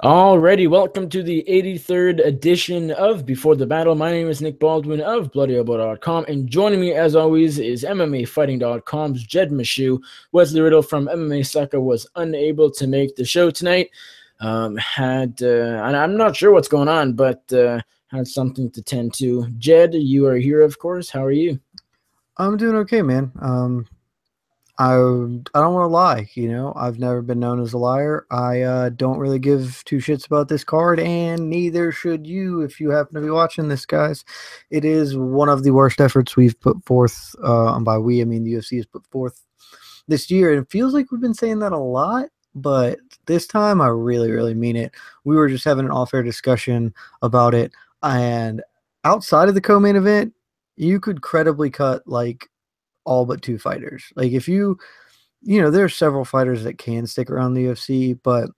Alrighty, welcome to the 83rd edition of Before the Battle. My name is Nick Baldwin of BloodyElbow.com, and joining me, as always, is MMAfighting.com's Jed Meshew. Wesley Riddle from MMA Sucker was unable to make the show tonight. And I'm not sure what's going on, but had something to tend to. Jed, you are here, of course. How are you? I'm doing okay, man. I don't want to lie. I've never been known as a liar. I don't really give two shits about this card, and neither should you if you happen to be watching this, guys. It is one of the worst efforts we've put forth. And by we, I mean the UFC has put forth this year. And it feels like we've been saying that a lot, but this time I really, really mean it. We were just having an off-air discussion about it, and outside of the co-main event, you could credibly cut like all but two fighters. Like if there are several fighters that can stick around the UFC, but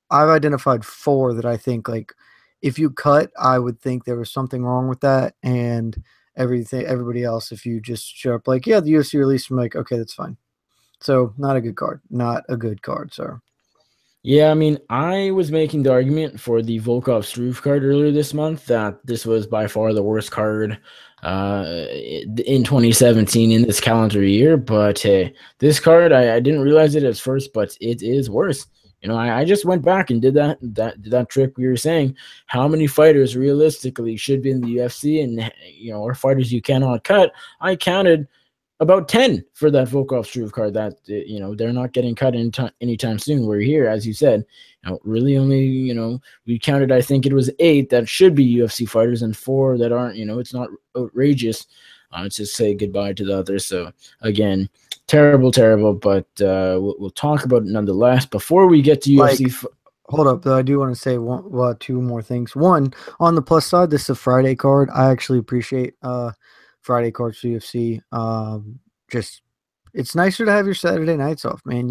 I've identified four that I think like if you cut, I would think there was something wrong with that, and everybody else, if you just show up like, yeah, the UFC released, I'm like, okay, that's fine. So not a good card. Not a good card, sir. Yeah, I mean, I was making the argument for the Volkov Struve card earlier this month that this was by far the worst card in 2017 in this calendar year. But hey, this card, I didn't realize it at first, but it is worse. I just went back and did that trick we were saying. How many fighters realistically should be in the UFC, and or fighters you cannot cut? I counted about 10 for that Volkov Struve card that they're not getting cut anytime soon. We're here, as you said, really only we counted, I think it was 8 that should be UFC fighters and 4 that aren't. It's not outrageous. Let's just say goodbye to the others. So again, terrible, but we'll talk about it nonetheless. Before we get to UFC, Like, hold up, though. I do want to say two more things. One, on the plus side, this is a Friday card. I actually appreciate Friday cards for UFC. Just it's nicer to have your Saturday nights off, man.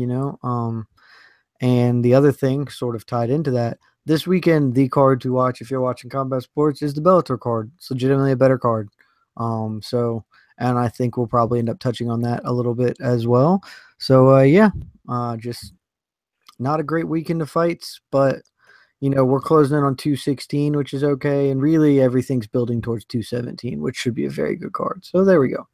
And the other thing, sort of tied into that, this weekend the card to watch if you're watching combat sports is the Bellator card. It's legitimately a better card. And I think we'll probably end up touching on that a little bit as well. So yeah, just not a great weekend of fights, but we're closing in on 216, which is okay, and really everything's building towards 217, which should be a very good card. So there we go.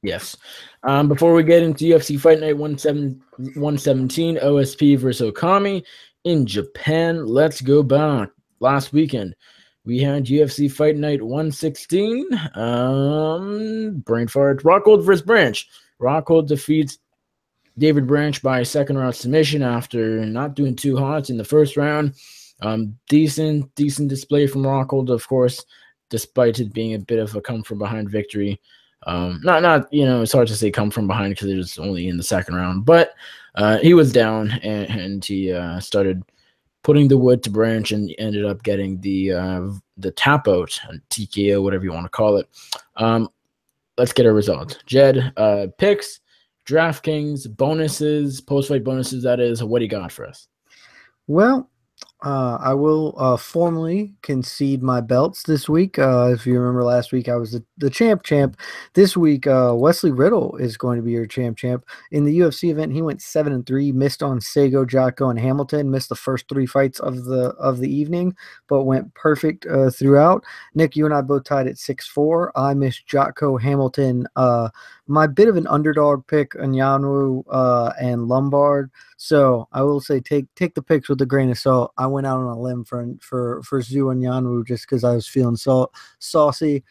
yes. Before we get into UFC Fight Night 117, OSP versus Okami in Japan, let's go back. Last weekend, we had UFC Fight Night 116. Brain fart. Rockhold versus Branch. Rockhold defeats David Branch by second round submission after not doing too hot in the first round. Decent display from Rockhold, of course, despite it being a bit of a come from behind victory. Not it's hard to say come from behind because it was only in the second round, but he was down and he started putting the wood to Branch and ended up getting the tap out, TKO, whatever you want to call it. Let's get a result. Jed, picks, DraftKings, bonuses, post-fight bonuses, that is. What do you got for us? Well, I will formally concede my belts this week. If you remember last week, I was the champ. This week, Wesley Riddle is going to be your champ. In the UFC event, he went 7-3, missed on Sego, Jocko, and Hamilton, missed the first 3 fights of the evening, but went perfect throughout. Nick, you and I both tied at 6-4. I missed Jocko, Hamilton, my bit of an underdog pick, Ngannou and Lombard. So I will say take the picks with a grain of salt. I went out on a limb for Zhu and Ngannou just because I was feeling saucy,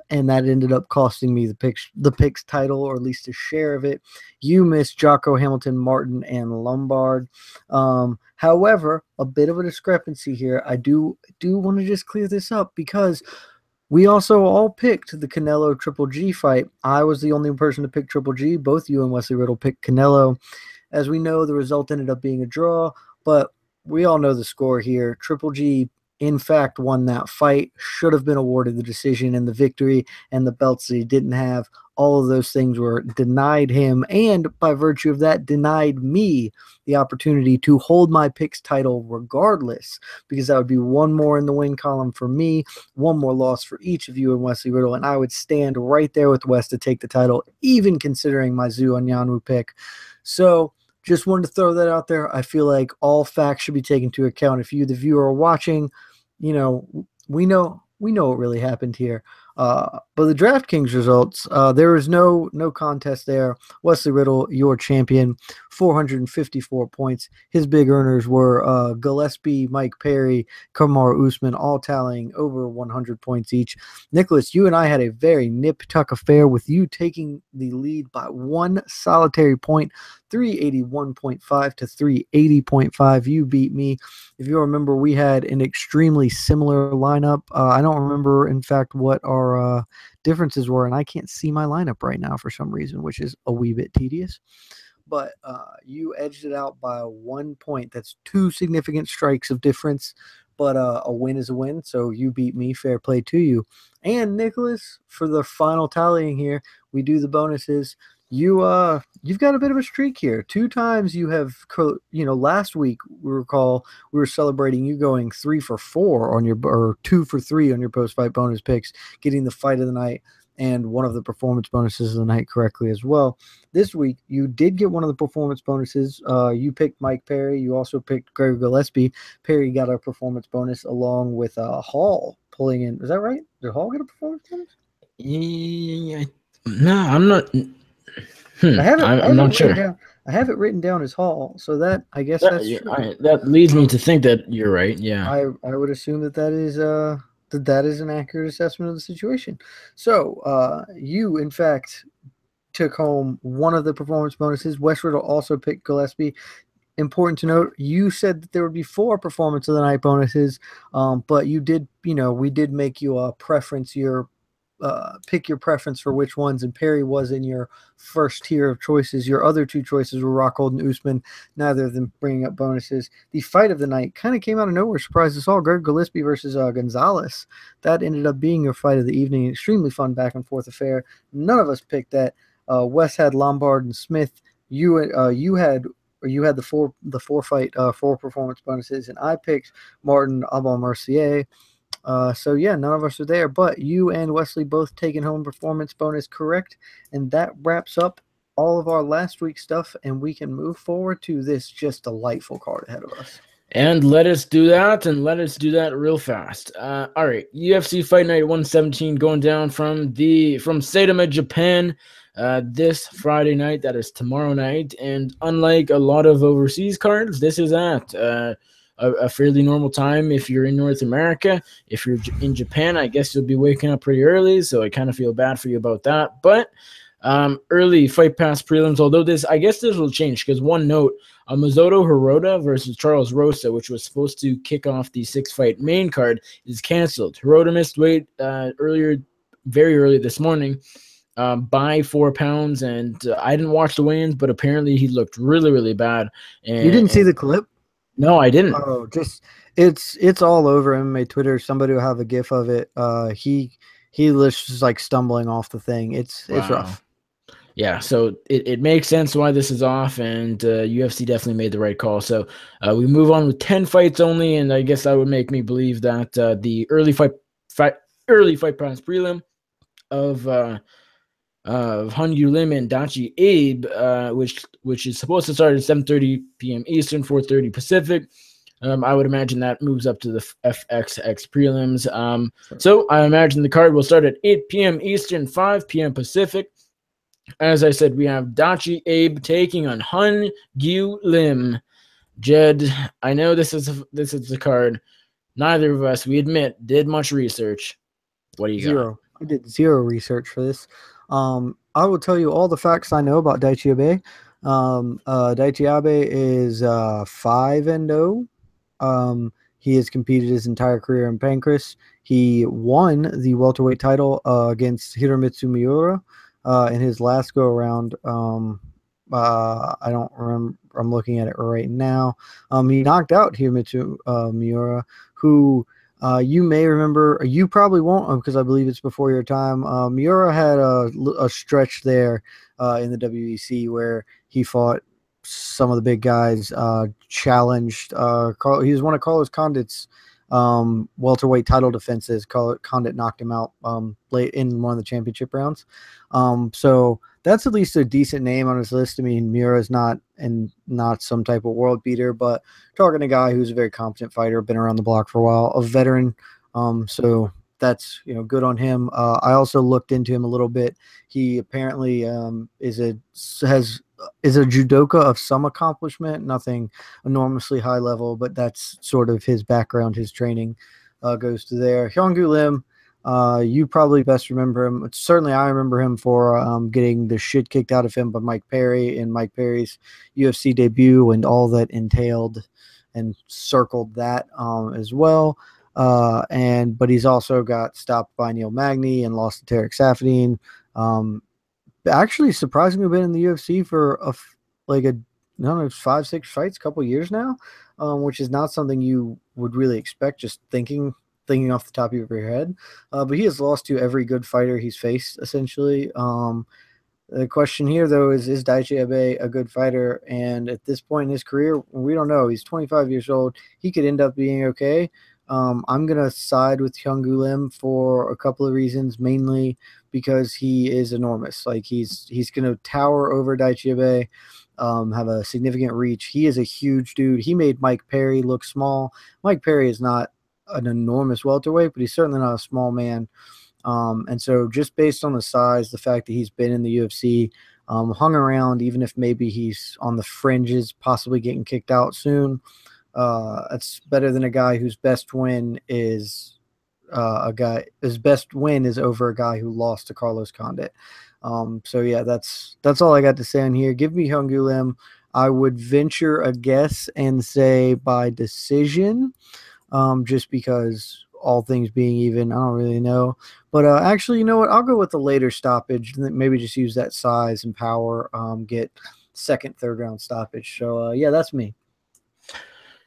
and that ended up costing me the picks title, or at least a share of it. You missed Jocko, Hamilton, Martin, and Lombard. However, a bit of a discrepancy here. I do want to just clear this up because we also all picked the Canelo Triple G fight. I was the only person to pick Triple G. Both you and Wesley Riddle picked Canelo. As we know, the result ended up being a draw, but we all know the score here. Triple G, in fact, won that fight, should have been awarded the decision and the victory and the belts that he didn't have. All of those things were denied him, and by virtue of that, denied me the opportunity to hold my picks title regardless, because that would be one more in the win column for me, one more loss for each of you and Wesley Riddle, and I would stand right there with Wes to take the title, even considering my Zhu Anyanwu pick. So just wanted to throw that out there. I feel like all facts should be taken into account. If you, the viewer, are watching, we know what really happened here. But the DraftKings results, there is no contest there. Wesley Riddle, your champion, 454 points. His big earners were Gillespie, Mike Perry, Kamaru Usman, all tallying over 100 points each. Nicholas, you and I had a very nip-tuck affair with you taking the lead by one solitary point, 381.5 to 380.5. You beat me. If you remember, we had an extremely similar lineup. I don't remember, in fact, what our differences were, and I can't see my lineup right now for some reason, which is a wee bit tedious. But you edged it out by 1 point. That's 2 significant strikes of difference, but a win is a win, so you beat me. Fair play to you. And Nicholas, for the final tallying here, we do the bonuses. You've got a bit of a streak here. 2 times you have, last week we were celebrating you going 3 for 4 on your, or 2 for 3 on your post-fight bonus picks, getting the fight of the night and one of the performance bonuses of the night correctly as well. This week you did get one of the performance bonuses. You picked Mike Perry. You also picked Greg Gillespie. Perry got a performance bonus along with Hall pulling in. Is that right? Did Hall get a performance bonus? Yeah, no, I'm not. I'm not sure. I have it written down as Hall, so that, I guess that's true. That leads me to think that you're right. Yeah. I would assume that is an accurate assessment of the situation. So you, in fact, took home one of the performance bonuses. Wes Riddle also picked Gillespie. Important to note, you said that there would be 4 performance of the night bonuses, but you did, we did make you a preference, pick your preference for which ones, and Perry was in your first tier of choices. Your other 2 choices were Rockhold and Usman, neither of them bringing up bonuses. The fight of the night kind of came out of nowhere, surprised us all. Greg Gillespie versus Gonzalez. That ended up being your fight of the evening. Extremely fun back and forth affair. None of us picked that. Wes had Lombard and Smith. You had the 4 performance bonuses, and I picked Martin Abel Mercier. So yeah, none of us are there, but you and Wesley both taking home performance bonus correct, and that wraps up all of our last week's stuff, and we can move forward to this just delightful card ahead of us. And let us do that, real fast. All right, UFC Fight Night 117 going down from Saitama, Japan, this Friday night. That is tomorrow night, and unlike a lot of overseas cards, this is at a fairly normal time if you're in North America. If you're in Japan, I guess you'll be waking up pretty early, so I kind of feel bad for you about that. But early Fight Pass prelims, although I guess this will change, because one note, Masato Hirota versus Charles Rosa, which was supposed to kick off the 6-fight main card, is canceled. Hirota missed weight very early this morning, by 4 pounds, and I didn't watch the weigh-ins, but apparently he looked really, really bad. You didn't see the clip? No, I didn't. Oh, it's all over MMA Twitter. Somebody will have a GIF of it. He was just like stumbling off the thing. It's rough. Yeah, so it makes sense why this is off, and UFC definitely made the right call. So we move on with 10 fights only, and I guess that would make me believe that the early fight pass prelim of Hanyu Lim and Dachi Abe, which is supposed to start at 7:30 p.m. Eastern, 4:30 Pacific. I would imagine that moves up to the FXX prelims. So I imagine the card will start at 8 p.m. Eastern, 5 p.m. Pacific. As I said, we have Dachi Abe taking on Hanyu Lim. Jed, I know this is the card. Neither of us, we admit, did much research. What do you got? I did 0 research for this. I will tell you all the facts I know about Daichi Abe. Daichi Abe is 5-0. He has competed his entire career in Pancrase. He won the welterweight title against Hiromitsu Miura in his last go around. I don't remember. I'm looking at it right now. He knocked out Hiromitsu Miura, who you may remember. You probably won't, because I believe it's before your time. Miura had a stretch there in the WEC where he fought some of the big guys, challenged. He was one of Carlos Condit's welterweight title defenses. Condit knocked him out late in one of the championship rounds. So that's at least a decent name on his list. I mean, Miura's not some type of world beater, but talking to a guy who's a very competent fighter, been around the block for a while, a veteran. So that's good on him. I also looked into him a little bit. He apparently is a judoka of some accomplishment, nothing enormously high level, but that's sort of his background. His training goes to there. Hyungu Lim, you probably best remember him. Certainly, I remember him for getting the shit kicked out of him by Mike Perry in Mike Perry's UFC debut and all that entailed and circled that as well. But he's also got stopped by Neil Magny and lost to Tarek Safadine. Actually, surprisingly, been in the UFC for I don't know, 5-6 fights, a couple years now, which is not something you would really expect just thinking off the top of your head. But he has lost to every good fighter he's faced, essentially. The question here, though, is Daichi Abe a good fighter? And at this point in his career, we don't know. He's 25 years old. He could end up being okay. I'm going to side with Hyungu Lim for a couple of reasons, mainly because he is enormous. Like, he's going to tower over Daichi Abe, have a significant reach. He is a huge dude. He made Mike Perry look small. Mike Perry is not an enormous welterweight, but he's certainly not a small man. And so just based on the size, the fact that he's been in the UFC, hung around, even if maybe he's on the fringes, possibly getting kicked out soon, it's better than a guy whose best win is over a guy who lost to Carlos Condit. So yeah, that's all I got to say on here. Give me Hyungu Lim. I would venture a guess and say by decision, just because all things being even, I don't really know. But actually, you know what? I'll go with the later stoppage. Maybe just use that size and power, get second, third round stoppage. So yeah, that's me.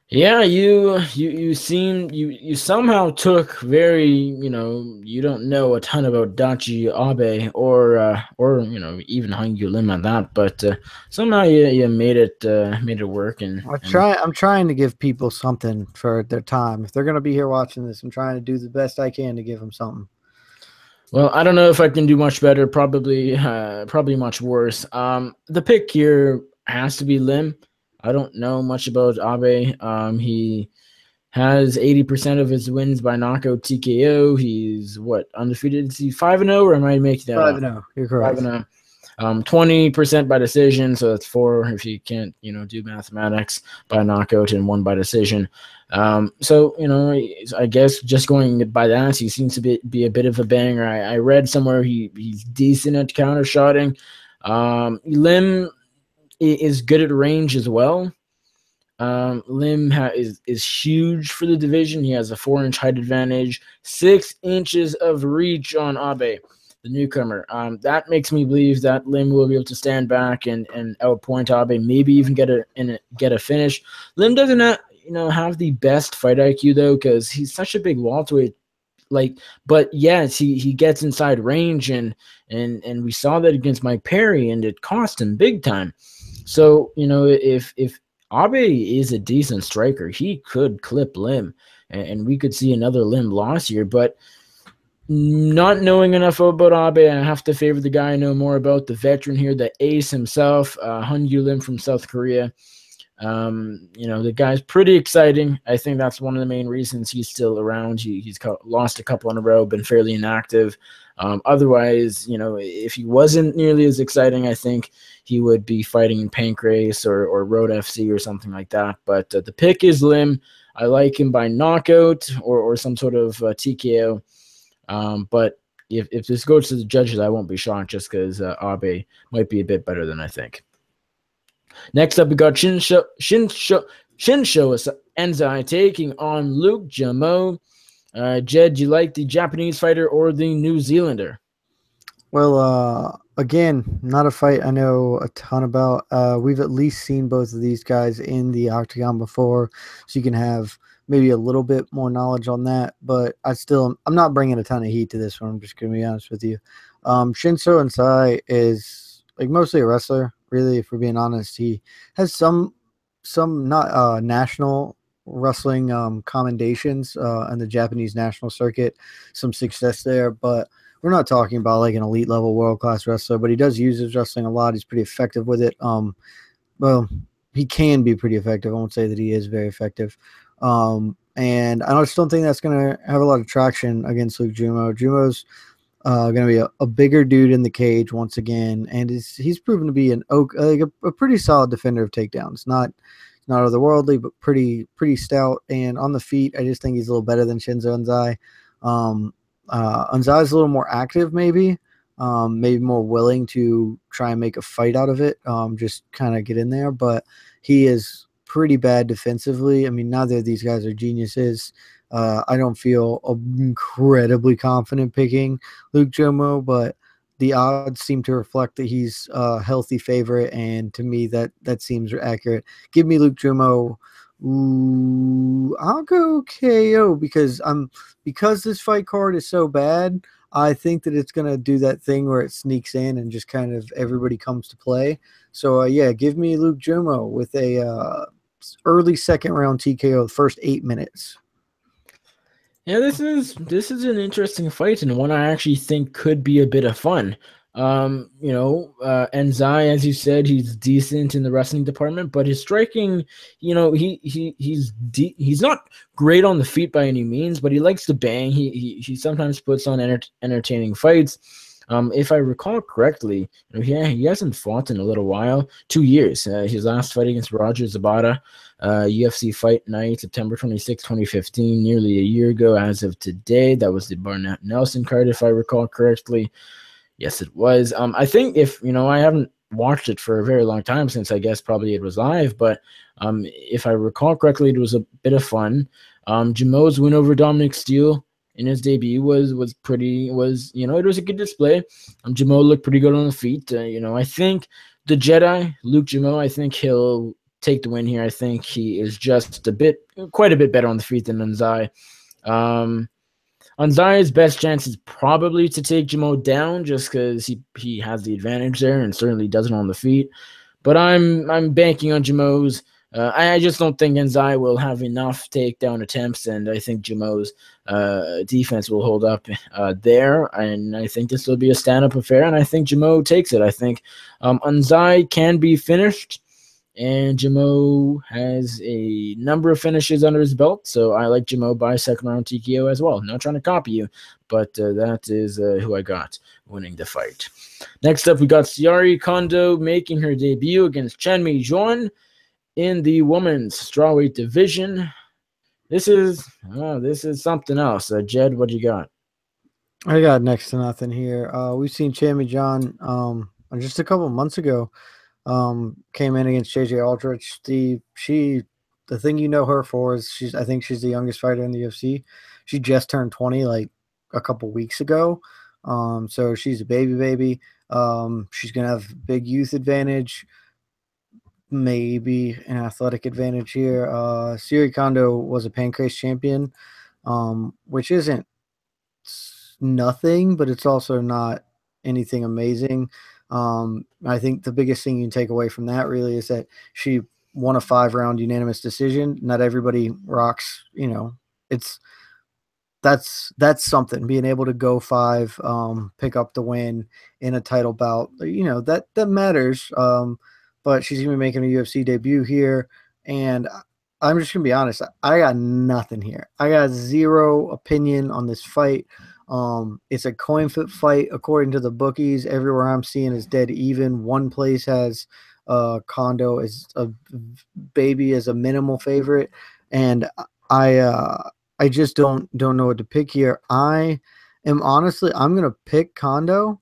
Yeah, you somehow took very, you don't know a ton about Dachi Abe or even Hangyu Lim at that, but somehow you made it work I'm trying to give people something for their time. If they're gonna be here watching this, I'm trying to do the best I can to give them something. Well, I don't know if I can do much better. Probably much worse. The pick here has to be Lim. I don't know much about Abe. He has 80% of his wins by knockout TKO. He's undefeated? Is he 5-0, or am I making that 5-0. You're correct. 5-0. 20% by decision, so that's 4 if you can't, do mathematics, by knockout, and 1 by decision. So, I guess just going by that, he seems to be a bit of a banger. I read somewhere he's decent at counter-shotting. Lim is good at range as well. Lim is huge for the division. He has a 4-inch height advantage, 6 inches of reach on Abe, the newcomer. That makes me believe that Lim will be able to stand back and outpoint Abe, maybe even get a finish. Lim doesn't have the best fight IQ though, because he's such a big welterweight. But yes, he gets inside range, and we saw that against Mike Perry, and it cost him big time. So if Abe is a decent striker, he could clip Lim, and we could see another Lim loss here. But not knowing enough about Abe, I have to favor the guy I know more about, the veteran here, the ace himself, Hyungu Lim from South Korea. The guy's pretty exciting. I think that's one of the main reasons he's still around. He's lost a couple in a row, been fairly inactive. Otherwise, if he wasn't nearly as exciting, I think he would be fighting in Pancrase or Road FC or something like that. But the pick is Lim. I like him by knockout or some sort of TKO. But if this goes to the judges, I won't be shocked, just because Abe might be a bit better than I think. Next up, we got Shinsho Enzai taking on Luke Jamo. Jed, do you like the Japanese fighter or the New Zealander? Well, again, not a fight I know a ton about. We've at least seen both of these guys in the octagon before, so you can have maybe a little bit more knowledge on that. But I'm not bringing a ton of heat to this one. I'm just going to be honest with you. Shinso Enzai is mostly a wrestler. Really, if we're being honest, he has some not national wrestling commendations on the Japanese national circuit, some success there, but we're not talking about like an elite level world class wrestler. But he does use his wrestling a lot. He's pretty effective with it. Well, he can be pretty effective. I won't say that he is very effective. And I just don't think that's going to have a lot of traction against Luke Jumo. Jumo's going to be a bigger dude in the cage once again, and he's proven to be a pretty solid defender of takedowns. Not otherworldly, but pretty stout. And on the feet, I just think he's a little better than Shinzo Unzai. Unzai's a little more active, maybe more willing to try and make a fight out of it, just kind of get in there. But he is pretty bad defensively. I mean, neither of these guys are geniuses. I don't feel incredibly confident picking Luke Jomo, but the odds seem to reflect that he's a healthy favorite, and to me that seems accurate. Give me Luke Jomo. Ooh, I'll go KO because this fight card is so bad. I think that it's going to do that thing where it sneaks in and just kind of everybody comes to play. So, yeah, give me Luke Jomo with a early second round TKO, the first 8 minutes. Yeah, this is an interesting fight and one I actually think could be a bit of fun. Enzai, as you said, he's decent in the wrestling department, but his striking, he's not great on the feet by any means, but he likes to bang. He sometimes puts on entertaining fights. If I recall correctly, he hasn't fought in a little while, 2 years. His last fight against Roger Zabata, UFC Fight Night, September 26, 2015, nearly a year ago as of today. That was the Barnett Nelson card, if I recall correctly. Yes, it was. I think I haven't watched it for a very long time since I guess probably it was live, but if I recall correctly, it was a bit of fun. Jamo's win over Dominic Steele in his debut it was a good display. Jamo looked pretty good on the feet. I think the Jedi, Luke Jamo, I think he'll take the win here. I think he is just quite a bit better on the feet than Unzai. Unzai's best chance is probably to take Jamo down just because he has the advantage there and certainly doesn't on the feet. But I'm banking on Jamo's. I just don't think Unzai will have enough takedown attempts, and I think Jamo's defense will hold up there. And I think this will be a stand-up affair, and I think Jamo takes it. I think Unzai can be finished, and Jamo has a number of finishes under his belt, so I like Jamo by second round TKO as well. Not trying to copy you, but that is who I got winning the fight. Next up, we got Siari Kondo making her debut against Chenmi Juan in the women's strawweight division. This is something else. Jed, what you got? I got next to nothing here. We've seen Chenmi Juan just a couple months ago. Came in against JJ Aldrich. The thing you know her for is I think she's the youngest fighter in the UFC. She just turned 20 like a couple weeks ago. So she's a baby. She's gonna have big youth advantage, maybe an athletic advantage here. Siari Kondo was a Pancrase champion, which isn't nothing, but it's also not anything amazing. I think the biggest thing you can take away from that really is that she won a 5-round unanimous decision. Not everybody rocks, that's something, being able to go 5, pick up the win in a title bout, that matters. But she's going to be making a UFC debut here. And I'm just going to be honest. I got nothing here. I got zero opinion on this fight. It's a coin flip fight according to the bookies. Everywhere I'm seeing is dead even. One place has Kondo as a baby as a minimal favorite, and I just don't know what to pick here. I'm gonna pick Kondo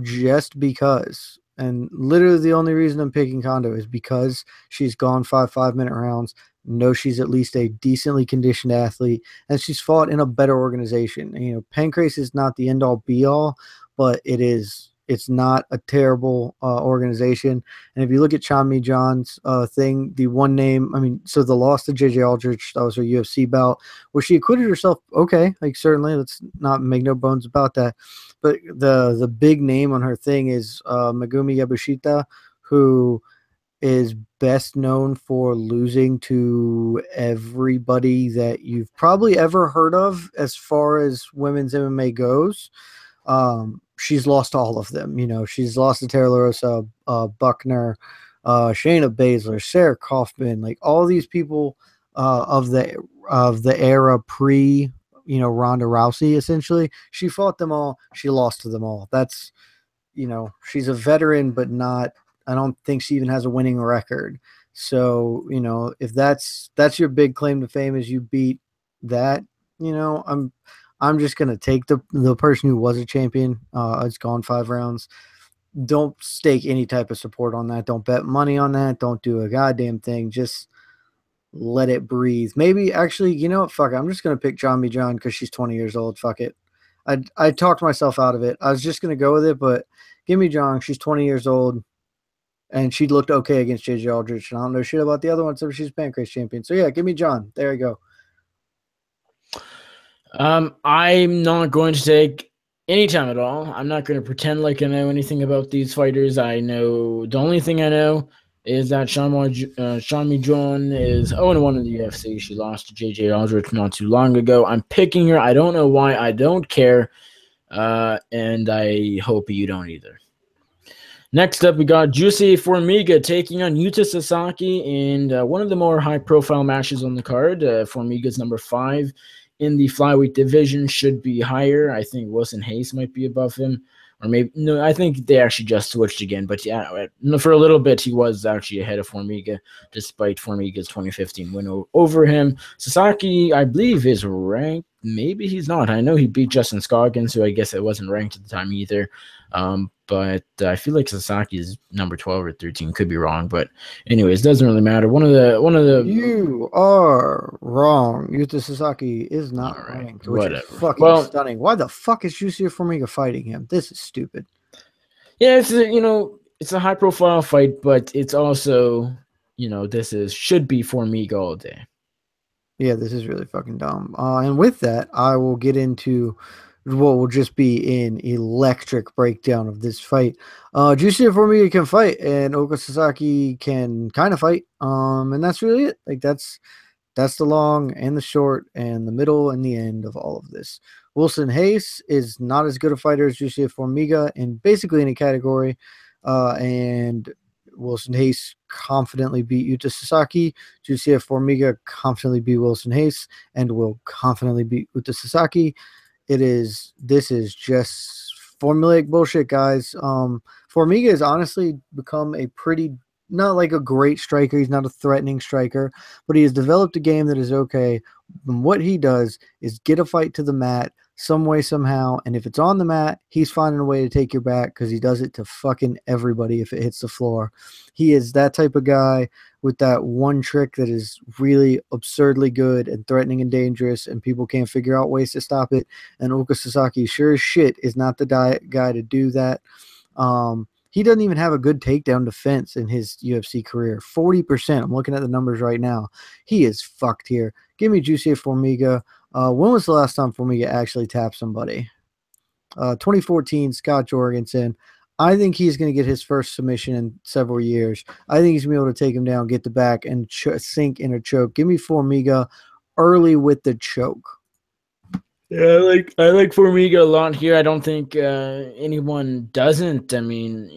just because, and literally the only reason I'm picking Kondo is because she's gone 5-minute rounds. Know she's at least a decently conditioned athlete, and she's fought in a better organization. Pancrase is not the end-all be-all, but it's not a terrible organization. And if you look at Chenmi John's thing, the one name, so the loss to JJ Aldrich, that was her UFC bout, where she acquitted herself. Okay, certainly, let's not make no bones about that. But the big name on her thing is Megumi Yabushita, who is best known for losing to everybody that you've probably ever heard of as far as women's MMA goes. She's lost all of them. You know, she's lost to Tara LaRosa, Buckner, Shayna Baszler, Sarah Kaufman, like all these people of the era pre, you know, Ronda Rousey. Essentially, she fought them all. She lost to them all. That's, you know, she's a veteran, but not. I don't think she even has a winning record. So, you know, if that's your big claim to fame is you beat that, you know, I'm just gonna take the person who was a champion. It's gone 5 rounds. Don't stake any type of support on that. Don't bet money on that. Don't do a goddamn thing. Just let it breathe. Maybe actually, you know what? Fuck it. I'm just gonna pick John B. John because she's 20 years old. Fuck it. I talked myself out of it. I was just gonna go with it, but give me John. She's 20 years old. And she looked okay against JJ Aldrich. And I don't know shit about the other one, so she's Pancrase champion. So yeah, give me John. There you go. I'm not going to take any time at all. I'm not going to pretend like I know anything about these fighters. I know the only thing I know is that Sean Mi John is 0-1 in the UFC. She lost to JJ Aldrich not too long ago. I'm picking her. I don't know why. I don't care. And I hope you don't either. Next up, we got Juicy Formiga taking on Yuta Sasaki in one of the more high-profile matches on the card. Formiga's number 5 in the flyweight division, should be higher. I think Wilson Hayes might be above him. Or maybe, no, I think they actually just switched again. But yeah, for a little bit, he was actually ahead of Formiga, despite Formiga's 2015 win over him. Sasaki, I believe, is ranked. Maybe he's not. I know he beat Justin Scoggins, who I guess it wasn't ranked at the time either. But I feel like Sasaki is number 12 or 13. Could be wrong, but anyways, doesn't really matter. One of the You are wrong. Yuta Sasaki is not ranked, which is fucking stunning. Why the fuck is Juicy Formiga fighting him? This is stupid. Yeah, it's a high profile fight, but it's also, should be Formiga all day. Yeah, this is really fucking dumb. And with that, I will get into what will just be an electric breakdown of this fight. Juicy Formiga can fight, and Oka Sasaki can kind of fight. And that's really it. Like that's the long and the short and the middle and the end of all of this. Wilson Hayes is not as good a fighter as Juicy Formiga in basically any category. And Wilson Hayes confidently beat Yuta Sasaki. Juicy Formiga confidently beat Wilson Hayes and will confidently beat Yuta Sasaki. This is just formulaic bullshit, guys. Formiga has honestly become a pretty, not like a great striker. He's not a threatening striker, but he has developed a game that is okay. And what he does is get a fight to the mat some way, somehow. And if it's on the mat, he's finding a way to take your back because he does it to fucking everybody if it hits the floor. He is that type of guy with that one trick that is really absurdly good and threatening and dangerous, and people can't figure out ways to stop it. And Oka Sasaki sure as shit is not the guy to do that. He doesn't even have a good takedown defense in his UFC career. 40%. I'm looking at the numbers right now. He is fucked here. Give me Juicy Formiga. When was the last time Formiga actually tapped somebody? 2014, Scott Jorgensen. I think he's going to get his first submission in several years. I think he's going to be able to take him down, get the back, and sink in a choke. Give me Formiga early with the choke. Yeah, I like Formiga a lot here. I don't think anyone doesn't. I mean,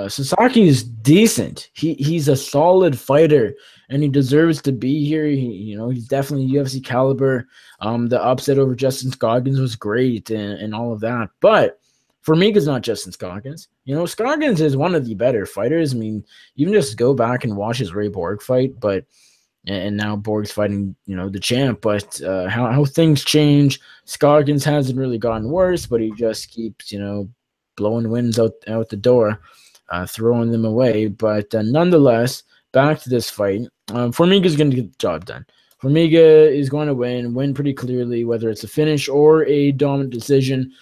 Sasaki is decent. He's a solid fighter, and he deserves to be here. He's definitely UFC caliber. The upset over Justin Scoggins was great, and all of that. But Formiga's not Justin Scoggins. Scoggins is one of the better fighters. I mean, you can just go back and watch his Ray Borg fight, and now Borg's fighting, the champ. But how things change, Scoggins hasn't really gotten worse, but he just keeps, blowing wins out the door, throwing them away. But nonetheless, back to this fight. Formiga's going to get the job done. Formiga is going to win pretty clearly, whether it's a finish or a dominant decision.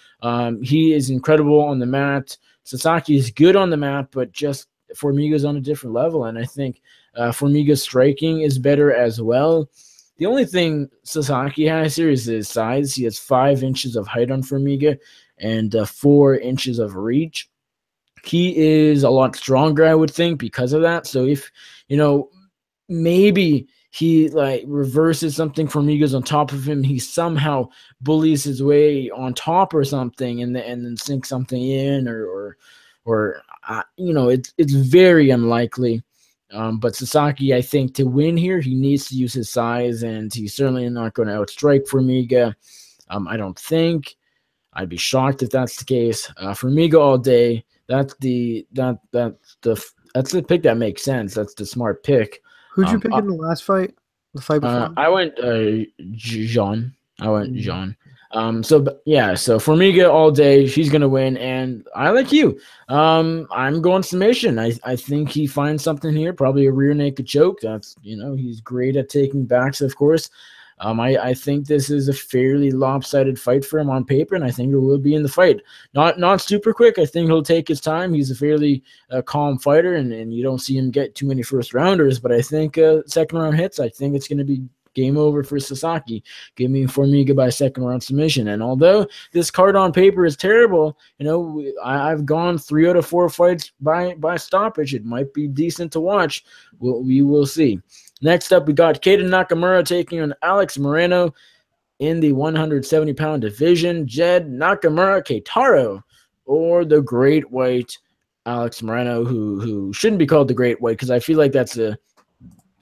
He is incredible on the mat. Sasaki is good on the mat, but just Formiga's on a different level, and I think Formiga's striking is better as well. The only thing Sasaki has here is his size. He has 5 inches of height on Formiga and 4 inches of reach. he is a lot stronger, I would think, because of that. So if, maybe he like reverses something from Eagles on top of him, he somehow bullies his way on top or something, and then sinks something in, it's very unlikely. But Sasaki, I think, to win here, he needs to use his size, and he's certainly not going to outstrike Formiga. I don't think. I'd be shocked if that's the case. Formiga all day. That's the pick that makes sense. That's the smart pick. Who'd you pick in the last fight? The fight before? I went Jean. Jean. So Formiga all day. She's gonna win, and I like you. I'm going submission. I think he finds something here, probably a rear naked choke. That's he's great at taking backs, of course. I think this is a fairly lopsided fight for him on paper, and I think it will be in the fight. Not super quick. I think he'll take his time. He's a fairly calm fighter, and you don't see him get too many first rounders. But I think second round hits. I think it's going to be game over for Sasaki. Give me Formiga by second round submission. And although this card on paper is terrible, I've gone 3 out of 4 fights by stoppage. It might be decent to watch. We will see. Next up, we got Keita Nakamura taking on Alex Moreno in the 170-pound division. Jed Nakamura Keitaro, or the Great White Alex Moreno, who shouldn't be called the Great White, because I feel like that's I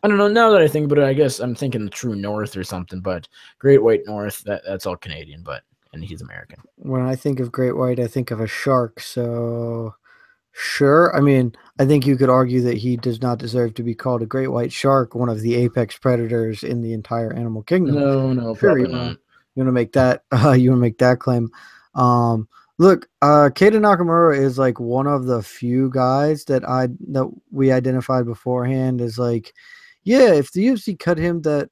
don't know, now that I think about it, I guess I'm thinking the True North or something, but Great White North, that's all Canadian, and he's American. When I think of Great White, I think of a shark, so sure. I mean, I think you could argue that he does not deserve to be called a great white shark, one of the apex predators in the entire animal kingdom. No, sure, probably not. You want to make that? You want to make that claim? Look, Keita Nakamura is like one of the few guys that we identified beforehand as like, yeah, if the UFC cut him, that'd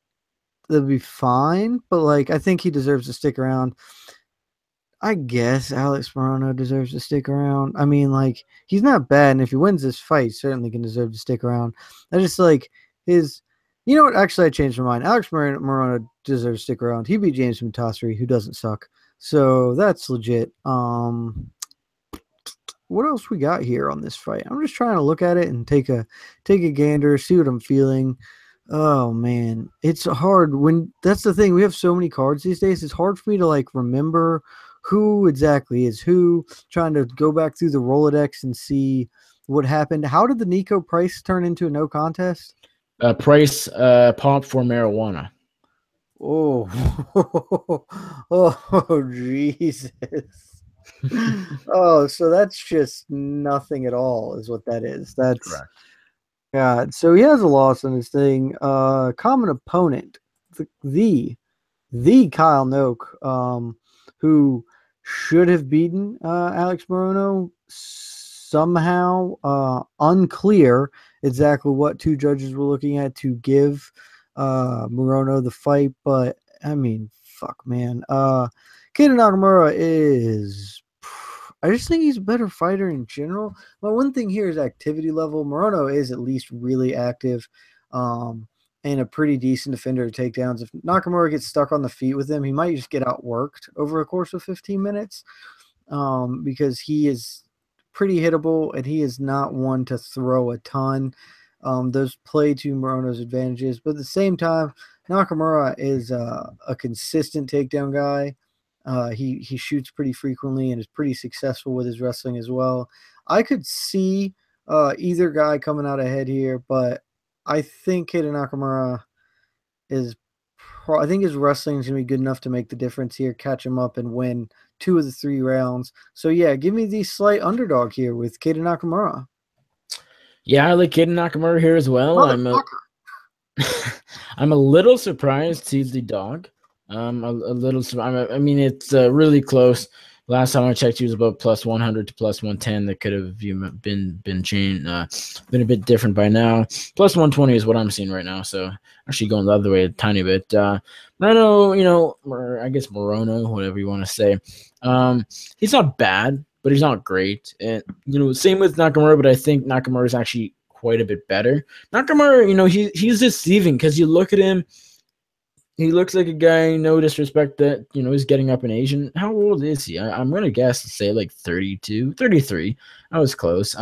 be fine. But like, I think he deserves to stick around. I guess Alex Moreno deserves to stick around. I mean, like, he's not bad, and if he wins this fight, he certainly can deserve to stick around. I just like his. You know what? Actually, I changed my mind. Alex Moreno deserves to stick around. He beat James Mutasari, who doesn't suck. So that's legit. What else we got here on this fight? I'm just trying to look at it and take a gander, see what I'm feeling. Oh man, it's hard when that's the thing. We have so many cards these days. It's hard for me to like remember who exactly is who. Trying to go back through the Rolodex and see what happened. How did the Nico Price turn into a no contest? Price popped for marijuana. Oh, oh, Jesus. Oh, so that's just nothing at all is what that is. That's correct. God. So he has a loss on his thing. Common opponent, the Kyle Noak, who should have beaten Alex Moreno somehow. Unclear exactly what 2 judges were looking at to give Moreno the fight, but I mean, fuck, man. Keita Nakamura is. I just think he's a better fighter in general. But one thing here is activity level. Moreno is at least really active and a pretty decent defender of takedowns. If Nakamura gets stuck on the feet with him, he might just get outworked over a course of 15 minutes because he is pretty hittable and he is not one to throw a ton. Those play to Moreno's advantages. But at the same time, Nakamura is a consistent takedown guy. He shoots pretty frequently and is pretty successful with his wrestling as well. I could see either guy coming out ahead here, but I think Keita Nakamura I think his wrestling is going to be good enough to make the difference here, catch him up and win 2 of the 3 rounds. So yeah, give me the slight underdog here with Keita Nakamura. Yeah, I like Keita Nakamura here as well. I'm a little surprised he's the dog. A little. I mean, it's really close. Last time I checked, he was about plus 100 to plus 110. That could have been changed, been a bit different by now. Plus 120 is what I'm seeing right now. So actually going the other way a tiny bit. Moreno, or I guess Moreno, whatever you want to say. He's not bad, but he's not great. And same with Nakamura, but I think Nakamura is actually quite a bit better. Nakamura, he's deceiving because you look at him. he looks like a guy, no disrespect, that, is getting up in age. And how old is he? I'm going to guess to say like 32, 33. I was close.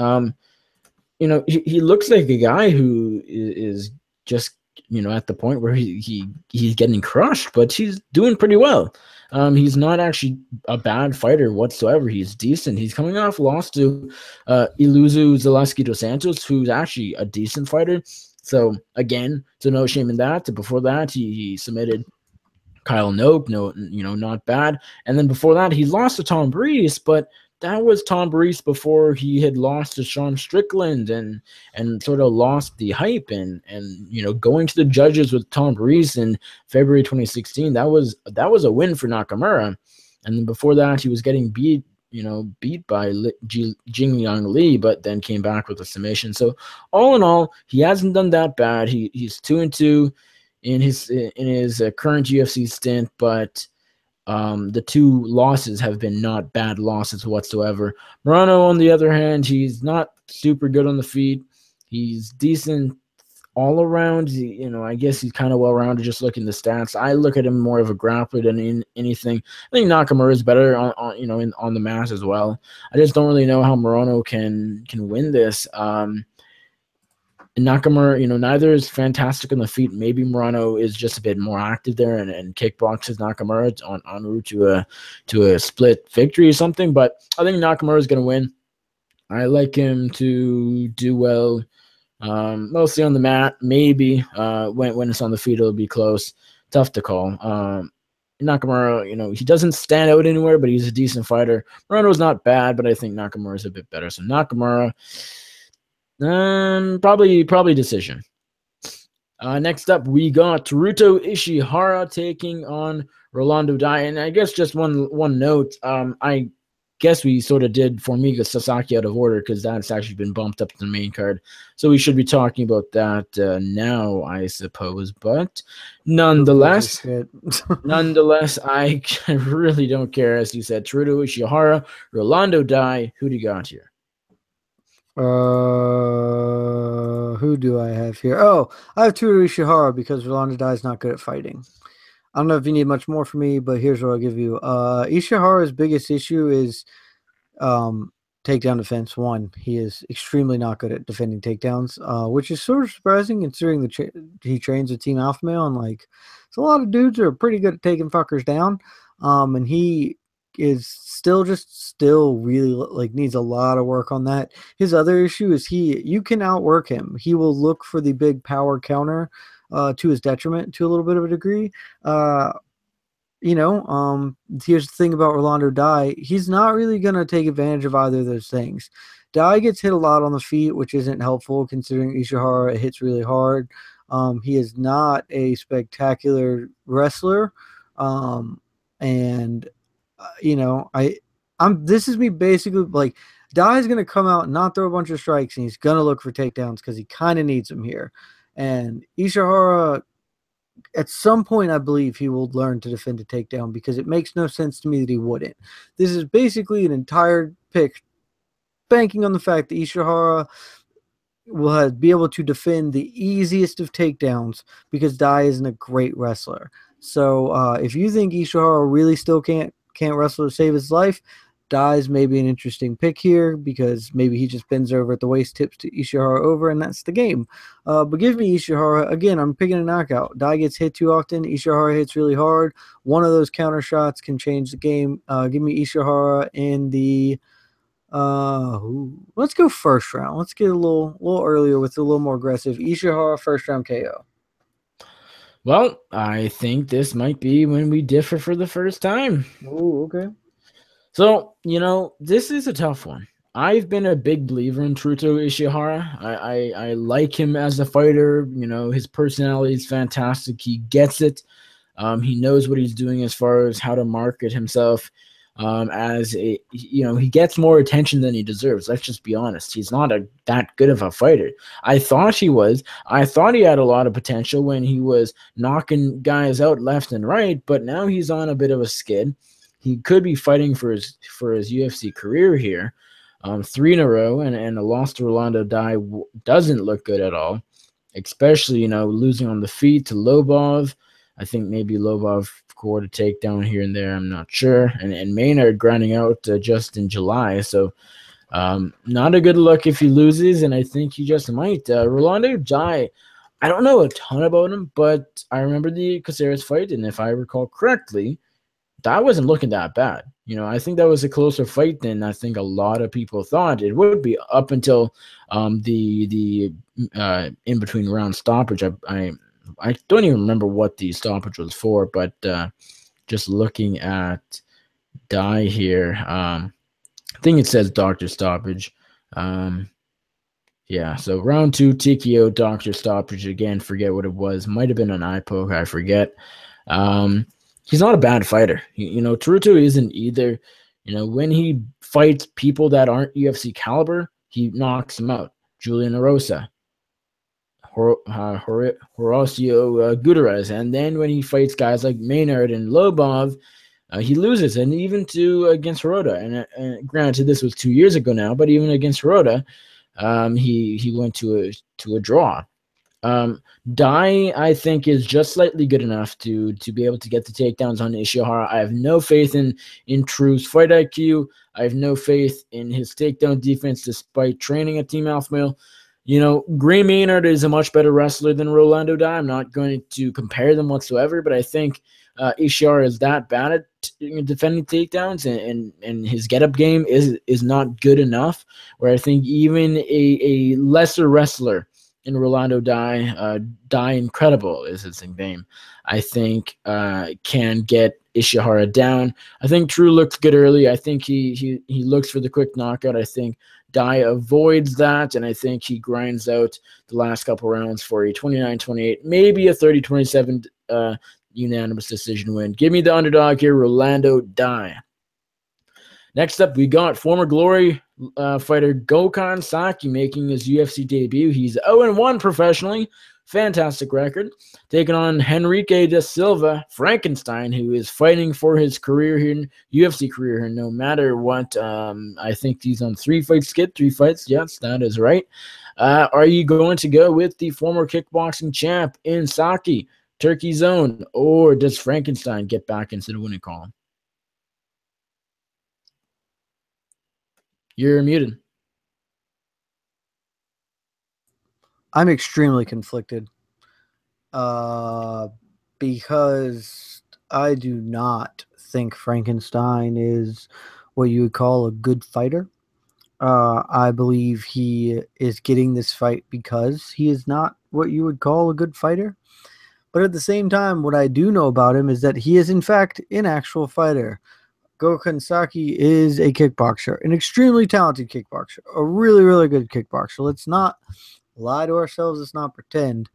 He looks like a guy who is just, at the point where he's getting crushed, but he's doing pretty well. He's not actually a bad fighter whatsoever. He's decent. He's coming off loss to Iluzu Zaleski dos Santos, who's actually a decent fighter. So again, so no shame in that. Before that, he submitted Kyle Nope, not bad. And then before that, he lost to Tom Breese, but that was Tom Breese before he had lost to Sean Strickland and sort of lost the hype and going to the judges with Tom Breese in February 2016. That was a win for Nakamura. And then before that, he was getting beat by Jingyang Lee, but then came back with a submission. So all in all, he hasn't done that bad. He's 2-2 in his current UFC stint, but the two losses have been not bad losses whatsoever. Morano, on the other hand, he's not super good on the feet. He's decent all around. I guess he's kind of well-rounded just looking at the stats. I look at him more of a grappler than anything. I think Nakamura is better on the mat as well. I just don't really know how Morano can win this. Nakamura, neither is fantastic on the feet. Maybe Morano is just a bit more active there and kickboxes Nakamura on route to a split victory or something. But I think Nakamura is going to win. I like him to do well, mostly on the mat. Maybe when it's on the feet, it'll be close. Tough to call. Nakamura, he doesn't stand out anywhere, but he's a decent fighter. Morano's not bad, but I think Nakamura is a bit better. So Nakamura. Probably decision. Next up, we got Teruto Ishihara taking on Rolando Dai. And I guess just one note, I guess we sort of did Formiga Sasaki out of order because that's actually been bumped up to the main card. So we should be talking about that now, I suppose. But nonetheless, I really don't care. As you said, Teruto Ishihara, Rolando Dai. Who do you got here? Who do I have here? Oh, I have Teruto Ishihara because Rolando Dai is not good at fighting. I don't know if you need much more from me, but here's what I'll give you. Ishihara's biggest issue is takedown defense. One, he is extremely not good at defending takedowns, which is sort of surprising considering he trains with Team Alpha Male, and it's a lot of dudes are pretty good at taking fuckers down. And he is still really needs a lot of work on that. His other issue is you can outwork him. He will look for the big power counter to his detriment to a little bit of a degree. Here's the thing about Rolando Dai. He's not really going to take advantage of either of those things. Dai gets hit a lot on the feet, which isn't helpful considering Ishihara hits really hard. He is not a spectacular wrestler. This is me basically Dai is going to come out and not throw a bunch of strikes, and he's going to look for takedowns because he kind of needs them here. And Ishihara, at some point, I believe he will learn to defend a takedown because it makes no sense to me that he wouldn't. This is basically an entire pick banking on the fact that Ishihara will be able to defend the easiest of takedowns because Dai isn't a great wrestler. So if you think Ishihara really still can't wrestle to save his life, Dai's maybe an interesting pick here because maybe he just bends over at the waist, tips to Ishihara over, and that's the game. But give me Ishihara. Again, I'm picking a knockout. Dai gets hit too often. Ishihara hits really hard. One of those counter shots can change the game. Give me Ishihara in the let's go first round. Let's get a little earlier with a little more aggressive. Ishihara first round KO. Well, I think this might be when we differ for the first time. Oh, okay. So, this is a tough one. I've been a big believer in Teruto Ishihara. I like him as a fighter. His personality is fantastic. He gets it. He knows what he's doing as far as how to market himself. He gets more attention than he deserves. Let's just be honest. He's not that good of a fighter. I thought he was. I thought he had a lot of potential when he was knocking guys out left and right, but now he's on a bit of a skid. He could be fighting for his UFC career here. 3 in a row, and a loss to Rolando Dai doesn't look good at all, especially, losing on the feet to Lobov. I think maybe Lobov scored a takedown here and there. I'm not sure. And Maynard grinding out just in July. So not a good look if he loses, and I think he just might. Rolando Jai, I don't know a ton about him, but I remember the Caceres fight, and if I recall correctly, that wasn't looking that bad. I think that was a closer fight than I think a lot of people thought it would be up until the in between round stoppage. I don't even remember what the stoppage was for, but just looking at Dye here, I think it says doctor stoppage. Yeah, so round 2, TKO, doctor stoppage again. Forget what it was. Might have been an eye poke. I forget. He's not a bad fighter. Taruto isn't either. When he fights people that aren't UFC caliber, he knocks them out. Julian Erosa, Horacio Gutierrez. And then when he fights guys like Maynard and Lobov, he loses. And even against Hirota. And granted, this was 2 years ago now, but even against Hirota, he went to a draw. Dai, I think, is just slightly good enough to be able to get the takedowns on Ishihara. I have no faith in True's fight IQ. I have no faith in his takedown defense despite training at Team Alpha Male. Gray Maynard is a much better wrestler than Rolando Dai. I'm not going to compare them whatsoever, but I think Ishihara is that bad at defending takedowns, and his get-up game is not good enough, where I think even a lesser wrestler in Rolando Dai Incredible is his name, I think can get Ishihara down. I think True looks good early. I think he looks for the quick knockout. I think Dai avoids that, and I think he grinds out the last couple rounds for a 29-28, maybe a 30-27 unanimous decision win. Give me the underdog here, Rolando Dai. Next up, we got former Glory fighter Gokhan Saki making his UFC debut. He's 0-1 professionally. Fantastic record. Taking on Henrique da Silva, Frankenstein, who is fighting for his career here, UFC career here, no matter what. I think he's on 3 fights skip, 3 fights. Yes, that is right. Are you going to go with the former kickboxing champ in Saki, Turkey Zone, or does Frankenstein get back into the winning column? You're muted. I'm extremely conflicted because I do not think Frankenstein is what you would call a good fighter. I believe he is getting this fight because he is not what you would call a good fighter. But at the same time, what I do know about him is that he is, in fact, an actual fighter. Gokhan Saki is a kickboxer, an extremely talented kickboxer, a really, really good kickboxer. Let's not lie to ourselves. Let's not pretend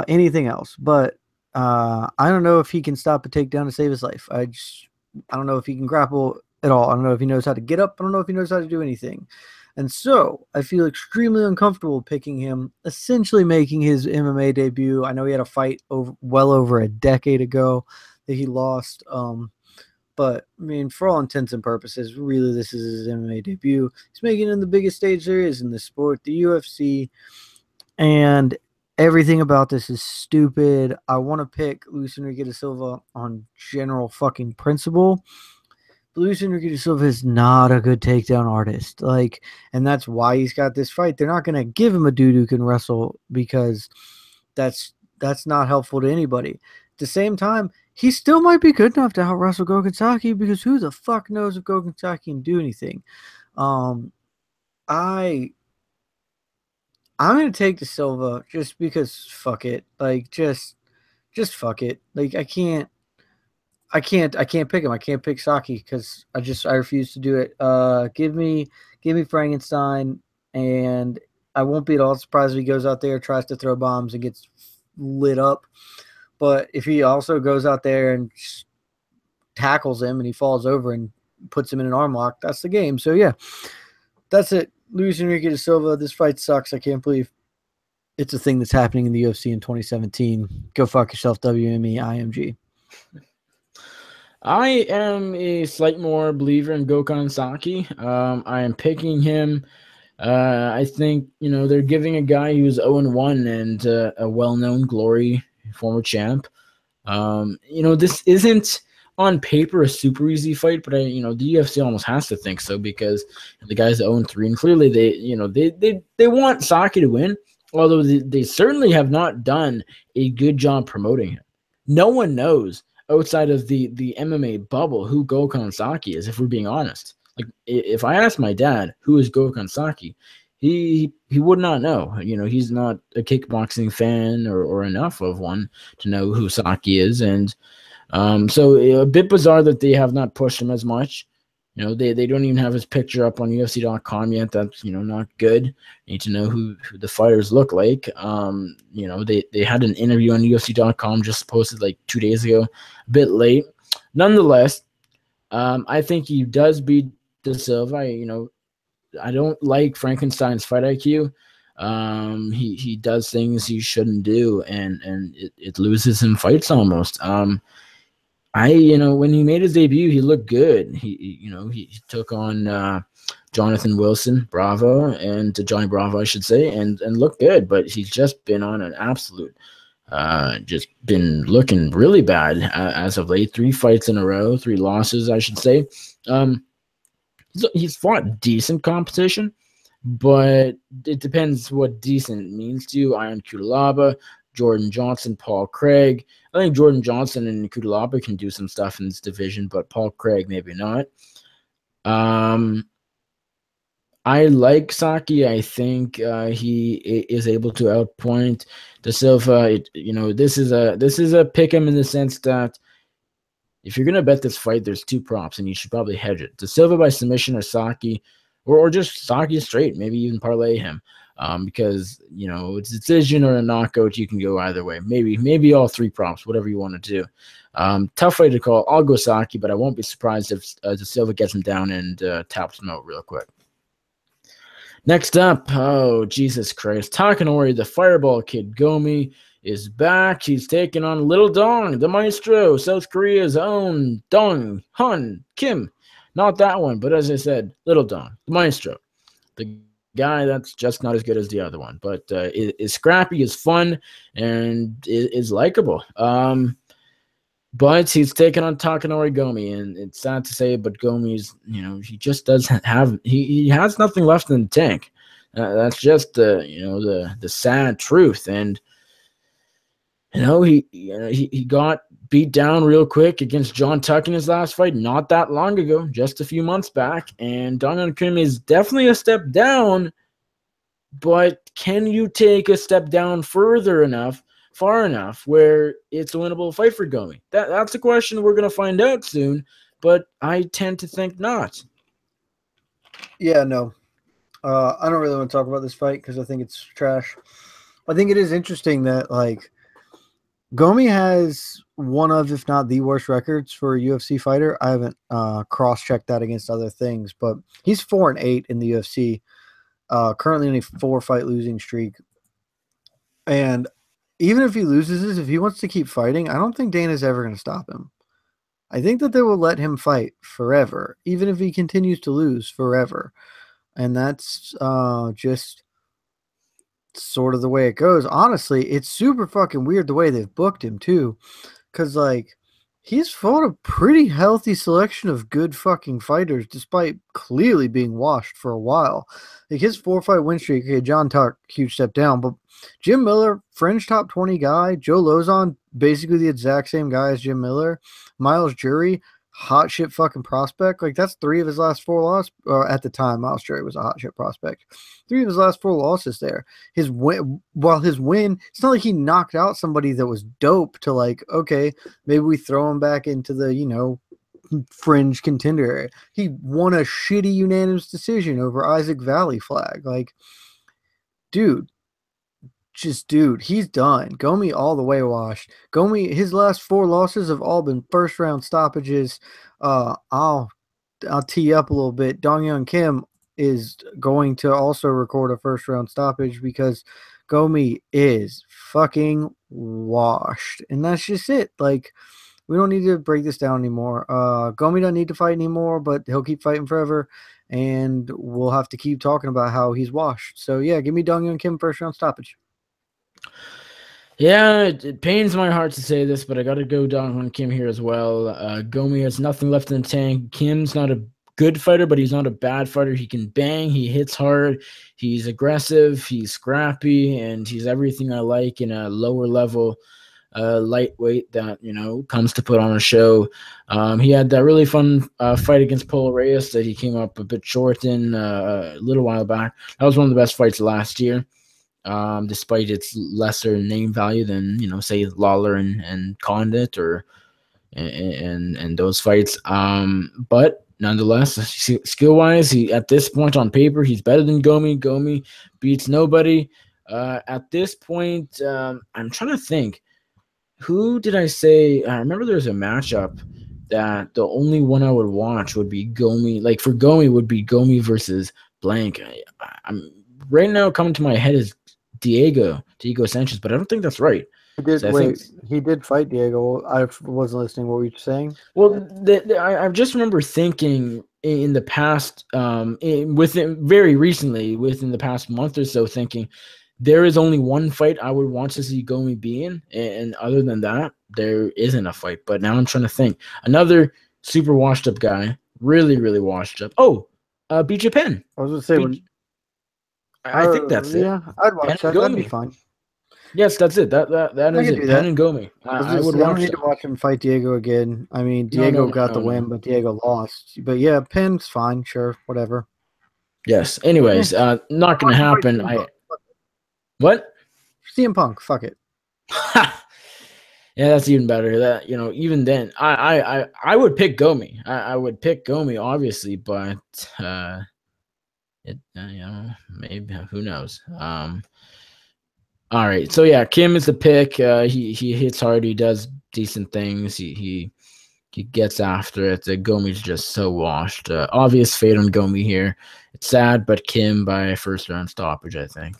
anything else. But I don't know if he can stop a takedown to save his life. I don't know if he can grapple at all. I don't know if he knows how to get up. I don't know if he knows how to do anything. And so I feel extremely uncomfortable picking him, essentially making his MMA debut. I know he had a fight well over a decade ago that he lost. But, I mean, for all intents and purposes, really this is his MMA debut. He's making it in the biggest stage there is in the sport, the UFC. And everything about this is stupid. I want to pick Luis Enrique da Silva on general fucking principle. But Luis Enrique da Silva is not a good takedown artist. And that's why he's got this fight. They're not going to give him a dude who can wrestle because that's not helpful to anybody. At the same time, he still might be good enough to out-wrestle Gokhan Saki because who the fuck knows if Gokhan Saki can do anything. I'm going to take Da Silva just because fuck it. Just fuck it. I can't pick him. I can't pick Saki because I refuse to do it. Give me Frankenstein, and I won't be at all surprised if he goes out there, tries to throw bombs, and gets lit up. But if he also goes out there and tackles him and he falls over and puts him in an arm lock, that's the game. So, yeah, that's it. Luis Enrique da Silva, this fight sucks. I can't believe it's a thing that's happening in the UFC in 2017. Go fuck yourself, WME, IMG. I am a slight more believer in Gokhan Saki. I am picking him. I think, they're giving a guy who's 0-1 and a well-known Glory former champ. This isn't on paper a super easy fight, but the UFC almost has to think so because the guy's 0-3, and clearly they want Saki to win, although they certainly have not done a good job promoting him. No one knows outside of the MMA bubble who Gokhan Saki is, if we're being honest. Like, if I asked my dad who is Gokhan Saki, he would not know. He's not a kickboxing fan or enough of one to know who Saki is, and so a bit bizarre that they have not pushed him as much. They don't even have his picture up on UFC.com yet. That's not good. Need to know who the fighters look like. They had an interview on UFC.com just posted like 2 days ago, a bit late. Nonetheless, I think he does beat De Silva. I don't like Frankenstein's fight IQ. He does things he shouldn't do, and it loses him fights almost. When he made his debut, he looked good. He took on Jonathan Wilson, Bravo, and Johnny Bravo, I should say, and looked good. But he's just been on an absolute, just been looking really bad as of late. 3 fights in a row, 3 losses, I should say. He's fought decent competition, but it depends what decent means to you. Iron Cutelaba, Jordan Johnson, Paul Craig. I think Jordan Johnson and Cutelaba can do some stuff in this division, but Paul Craig maybe not. I like Saki. I think he is able to outpoint De Silva. This is a pick 'em in the sense that if you're gonna bet this fight, there's 2 props, and you should probably hedge it: De Silva by submission or Saki, or just Saki straight. Maybe even parlay him. Because it's a decision or a knockout, you can go either way. Maybe all 3 props, whatever you want to do. Tough fight to call. I'll go Saki, but I won't be surprised if De Silva gets him down and taps him out real quick. Next up, oh Jesus Christ, Takanori, the Fireball Kid Gomi is back. He's taking on Little Dong, the Maestro, South Korea's own Dong Hun Kim. Not that one, but as I said, Little Dong, the Maestro, the guy that's just not as good as the other one, but is scrappy, is fun, and is likable. But he's taken on Takanori Gomi, and it's sad to say, but Gomi's, he just doesn't have, he has nothing left in the tank. That's just the sad truth. And he got beat down real quick against John Tuck in his last fight not that long ago, just a few months back. And Dong Kim is definitely a step down, but can you take a step down far enough where it's a winnable fight for Gomi? That's a question we're going to find out soon, but I tend to think not. Yeah, no. I don't really want to talk about this fight because I think it's trash. I think it is interesting that, like, Gomi has one of, if not the worst records for a UFC fighter. I haven't cross-checked that against other things, but he's 4-8 in the UFC. Currently in a 4-fight losing streak. And even if he loses this, if he wants to keep fighting, I don't think Dana's ever going to stop him. I think that they will let him fight forever, even if he continues to lose forever. And that's just sort of the way it goes. Honestly, it's super fucking weird the way they've booked him too, because like he's fought a pretty healthy selection of good fucking fighters, despite clearly being washed for a while. Like his 4-fight win streak, okay, John Tuck, huge step down, but Jim Miller, fringe top 20 guy, Joe Lozon, basically the exact same guy as Jim Miller, Miles Jury, hot shit fucking prospect. Like that's 3 of his last 4 losses. At the time, Miles Jury was a hot shit prospect. 3 of his last 4 losses there. His win, it's not like he knocked out somebody that was dope to like, okay, maybe we throw him back into the, fringe contender area. He won a shitty unanimous decision over Isaac Valley Flag. Like, dude, he's done. Gomi all the way washed. Gomi, his last 4 losses have all been first round stoppages. I'll tee up a little bit. Dong Hyun Kim is going to also record a first round stoppage because Gomi is fucking washed. And that's just it. Like, we don't need to break this down anymore. Gomi doesn't need to fight anymore, but he'll keep fighting forever. And we'll have to keep talking about how he's washed. So yeah, give me Dong Hyun Kim first round stoppage. Yeah, it pains my heart to say this, but I got to go down on Kim here as well. Gomi has nothing left in the tank. Kim's not a good fighter, but he's not a bad fighter. He can bang, he hits hard, he's aggressive, he's scrappy, and he's everything I like in a lower level lightweight that comes to put on a show. He had that really fun fight against Polo Reyes that he came up a bit short in a little while back. That was one of the best fights last year. Despite its lesser name value than say Lawler and Condit or and those fights. But nonetheless, skill wise, he at this point on paper he's better than Gomi. Gomi beats nobody. At this point, I'm trying to think. Who did I say? I remember there was a matchup that the only one I would watch would be Gomi. Like for Gomi would be Gomi versus blank. I'm right now coming to my head is Diego Sanchez, but I don't think that's right. He did fight Diego. I wasn't listening. What were you saying? Well, I just remember thinking in the past, very recently, within the past month or so, thinking there is only one fight I would want to see Gomi be in, and other than that, there isn't a fight. But now I'm trying to think. Another super washed up guy, really, really washed up. Oh, BJ Penn. I was going to say, I think that's it. Yeah, I'd watch that. That'd be fine. Yes, that's it. That is it. Penn and Gomi. I would watch. I don't need to watch him fight Diego again. I mean, Diego got the win, but Diego lost. But yeah, Penn's fine. Sure, whatever. Yes. Anyways, not going to happen. What? CM Punk. Fuck it. Yeah, that's even better. That even then, I would pick Gomi. I would pick Gomi, obviously, but maybe who knows. All right, so yeah, Kim is the pick. He hits hard. He does decent things. He gets after it. Gomi's just so washed. Obvious fate on Gomi here. It's sad, but Kim by first round stoppage, I think.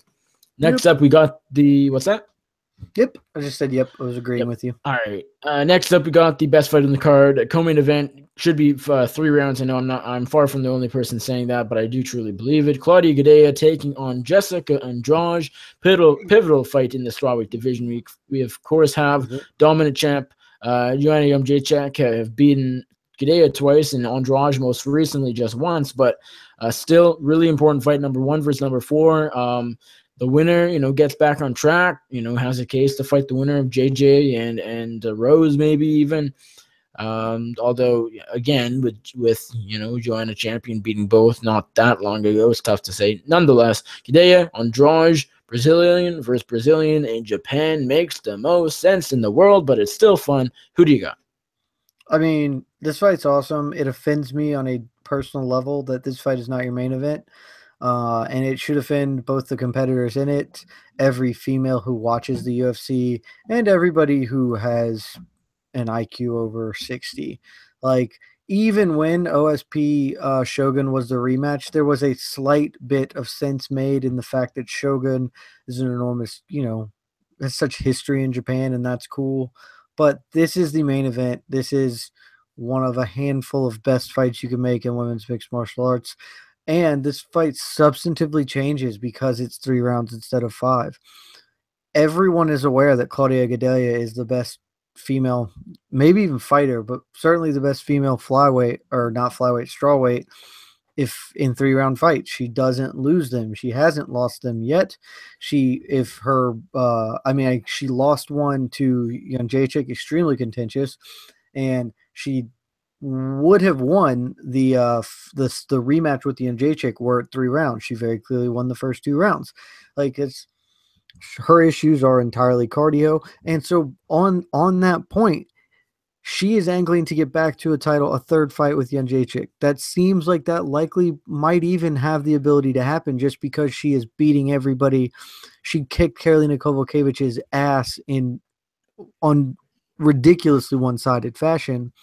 Next up, we got what's that? Yep, I just said yep. I was agreeing with you. All right. Next up, we got the best fight in the card. Co-main event should be 3 rounds. I know I'm far from the only person saying that, but I do truly believe it. Claudia Gadelha taking on Jessica Andrade. Pivotal fight in the strawweight division. We of course have dominant champ Joanna Jędrzejczyk have beaten Gadelha twice and Andrade most recently just once, but still really important fight. Number 1 versus number 4. The winner, gets back on track, has a case to fight the winner of JJ and Rose, maybe even. Although, again, with Joanna Champion beating both not that long ago, it's tough to say. Nonetheless, Gadelha, Andrade, Brazilian versus Brazilian in Japan makes the most sense in the world, but it's still fun. Who do you got? I mean, this fight's awesome. It offends me on a personal level that this fight is not your main event. And it should offend both the competitors in it, every female who watches the UFC, and everybody who has an IQ over 60. Like, even when OSP Shogun was the rematch, there was a slight bit of sense made in the fact that Shogun is an enormous, has such history in Japan, and that's cool. But this is the main event. This is one of a handful of best fights you can make in women's mixed martial arts. And this fight substantively changes because it's 3 rounds instead of 5. Everyone is aware that Claudia Gadelha is the best female, maybe even fighter, but certainly the best female flyweight, or not flyweight, strawweight, if in 3-round fights. She doesn't lose them. She hasn't lost them yet. She lost one to Jędrzejczyk, extremely contentious, and she would have won the rematch with the Jędrzejczyk were at 3 rounds. She very clearly won the first 2 rounds. Like, it's her issues are entirely cardio, and so on that point, she is angling to get back to a 3rd fight with Jędrzejczyk. That seems like that likely might even have the ability to happen just because she is beating everybody. She kicked Karolina Kowalkiewicz's ass on ridiculously one-sided fashion.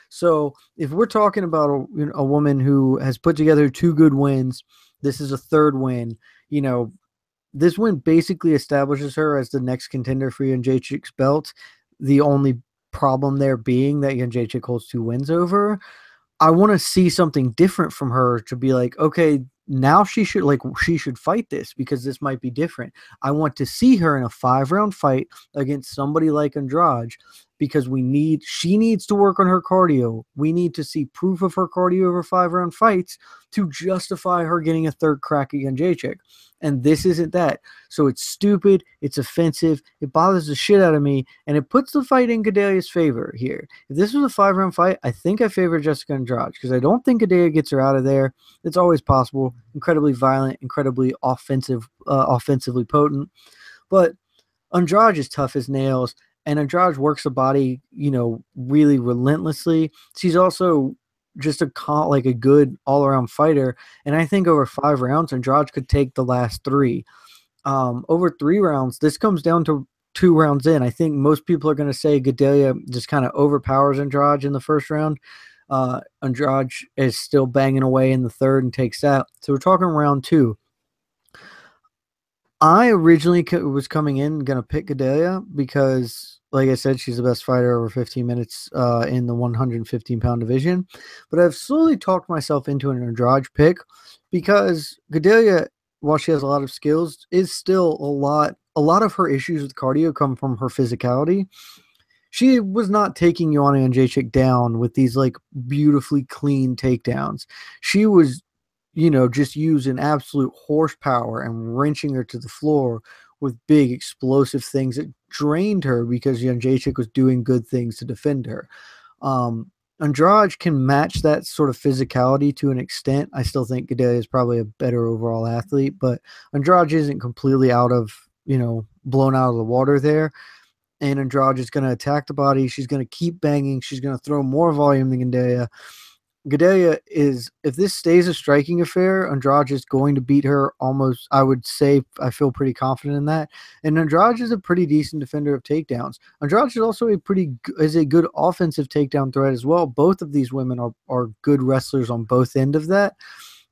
So if we're talking about a woman who has put together 2 good wins, this is a 3rd win, this win basically establishes her as the next contender for Jędrzejczyk's belt. The only problem there being that Jędrzejczyk holds 2 wins over. I want to see something different from her to be like, okay, now she should fight this, because this might be different. I want to see her in a 5-round fight against somebody like Andrade, because she needs to work on her cardio. We need to see proof of her cardio over 5-round fights to justify her getting a third crack against Jacek. And this isn't that. So it's stupid, it's offensive, it bothers the shit out of me, and it puts the fight in Gedalia's favor here. If this was a 5-round fight, I think I favor Jessica Andrade, because I don't think Gedalia gets her out of there. It's always possible. Incredibly violent, incredibly offensively potent. But Andrade is tough as nails, and Andrade works the body, really relentlessly. She's also just a good all-around fighter, and I think over 5 rounds, Andrade could take the last 3. Over 3 rounds, this comes down to 2 rounds in. I think most people are going to say Gedalia just kind of overpowers Andrade in the first round. Andrade is still banging away in the third and takes that. So we're talking round 2. I originally was coming in going to pick Gedalia because, like I said, she's the best fighter over 15 minutes in the 115-pound division. But I've slowly talked myself into an Andrade pick, because Gedalia, while she has a lot of skills, is still a lot of her issues with cardio come from her physicality. She was not taking Joanna Jędrzejczyk down with these beautifully clean takedowns. She was just using absolute horsepower and wrenching her to the floor with big explosive things that drained her, because Jędrzejczyk was doing good things to defend her. Andrade can match that sort of physicality to an extent. I still think Gedalia is probably a better overall athlete, but Andrade isn't completely blown out of the water there. And Andrade is going to attack the body. She's going to keep banging. She's going to throw more volume than Gedalia. Gedalia is, if this stays a striking affair, Andrade is going to beat her almost, I would say. I feel pretty confident in that. And Andrade is a pretty decent defender of takedowns. Andrade is also a good offensive takedown threat as well. Both of these women are good wrestlers on both end of that.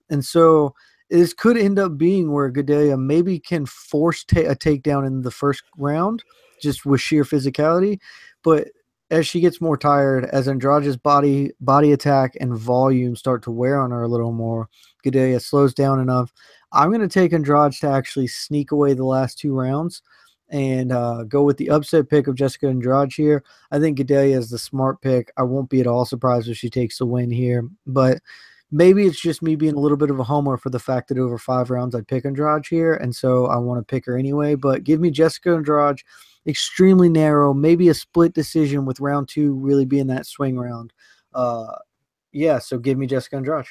And so this could end up being where Gedalia maybe can force a takedown in the first round, just with sheer physicality. But as she gets more tired, as Andrade's body attack and volume start to wear on her a little more, Gedalia slows down enough. I'm going to take Andrade to actually sneak away the last 2 rounds and go with the upset pick of Jessica Andrade here. I think Gedalia is the smart pick. I won't be at all surprised if she takes the win here, but maybe it's just me being a little bit of a homer for the fact that over 5 rounds I'd pick Andrade here, and so I want to pick her anyway. But give me Jessica Andrade. Extremely narrow, maybe a split decision, with round 2 really being that swing round. So give me Jessica Andrade.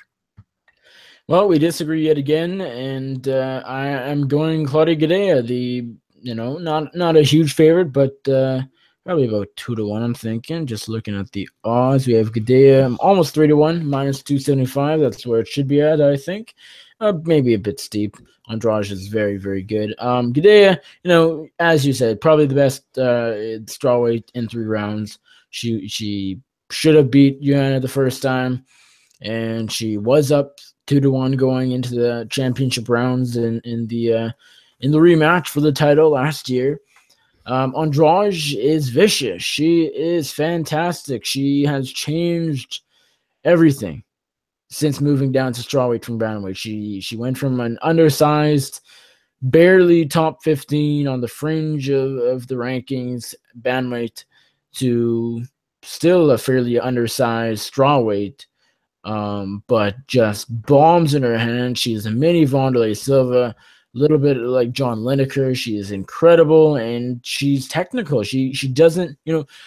Well, we disagree yet again, and I am going Claudia Gadelha, not a huge favorite, but probably about 2-1, I'm thinking. Just looking at the odds, we have Gadelha almost 3-1, minus 275. That's where it should be at, I think. Maybe a bit steep. Andrade is very, very good. Gadelha, as you said, probably the best strawweight in 3 rounds. She should have beat Joanna the first time, and she was up 2-1 going into the championship rounds in the rematch for the title last year. Andrade is vicious. She is fantastic. She has changed everything since moving down to strawweight from bantamweight. She went from an undersized, barely top 15 on the fringe of the rankings bantamweight to still a fairly undersized strawweight, but just bombs in her hand. She's a mini Wanderlei Silva, a little bit like John Lineker. She is incredible, and she's technical. She doesn't,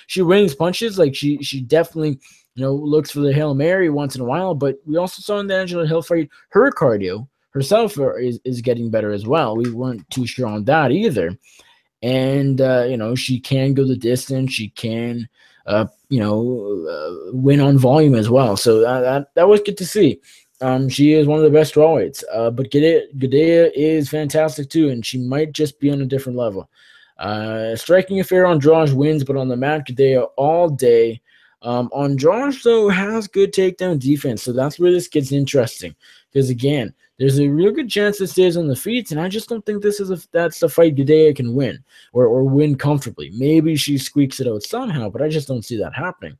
she wings punches. She definitely looks for the Hail Mary once in a while, but we also saw in the Angela Hill fight, her cardio herself is getting better as well. We weren't too sure on that either. And, she can go the distance. She can, win on volume as well. So that was good to see. She is one of the best strawweights, but Gadelha is fantastic too, and she might just be on a different level. Striking affair, Andrade wins, but on the mat, Gadelha all day. Andrade, though, has good takedown defense, so that's where this gets interesting. Because, again, there's a real good chance it stays on the feet, and I just don't think that's the fight Gadelha can win, or win comfortably. Maybe she squeaks it out somehow, but I just don't see that happening.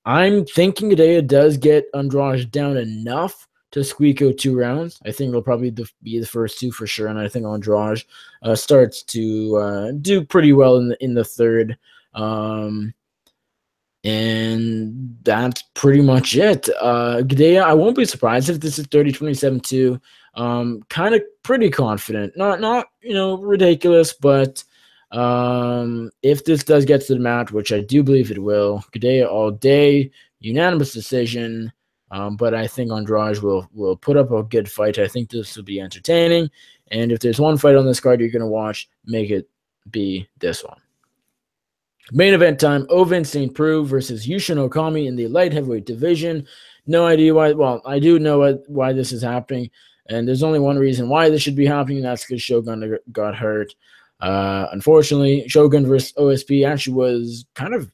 I'm thinking Gadelha does get Andrade down enough to squeak out 2 rounds. I think it'll probably be the first 2 for sure, and I think Andrade starts to do pretty well in the third. And that's pretty much it. Gdea, I won't be surprised if this is 30-27 too. Kind of pretty confident. Not ridiculous, but if this does get to the match, which I do believe it will, Gdea all day, unanimous decision. But I think Andrade will put up a good fight. I think this will be entertaining. And if there's one fight on this card you're going to watch, make it be this one. Main event time, Ovince St. Preux versus Yushin Okami in the light heavyweight division. No idea why. Well, I do know why this is happening, and there's only one reason why this should be happening, and that's because Shogun got hurt. Unfortunately, Shogun versus OSP actually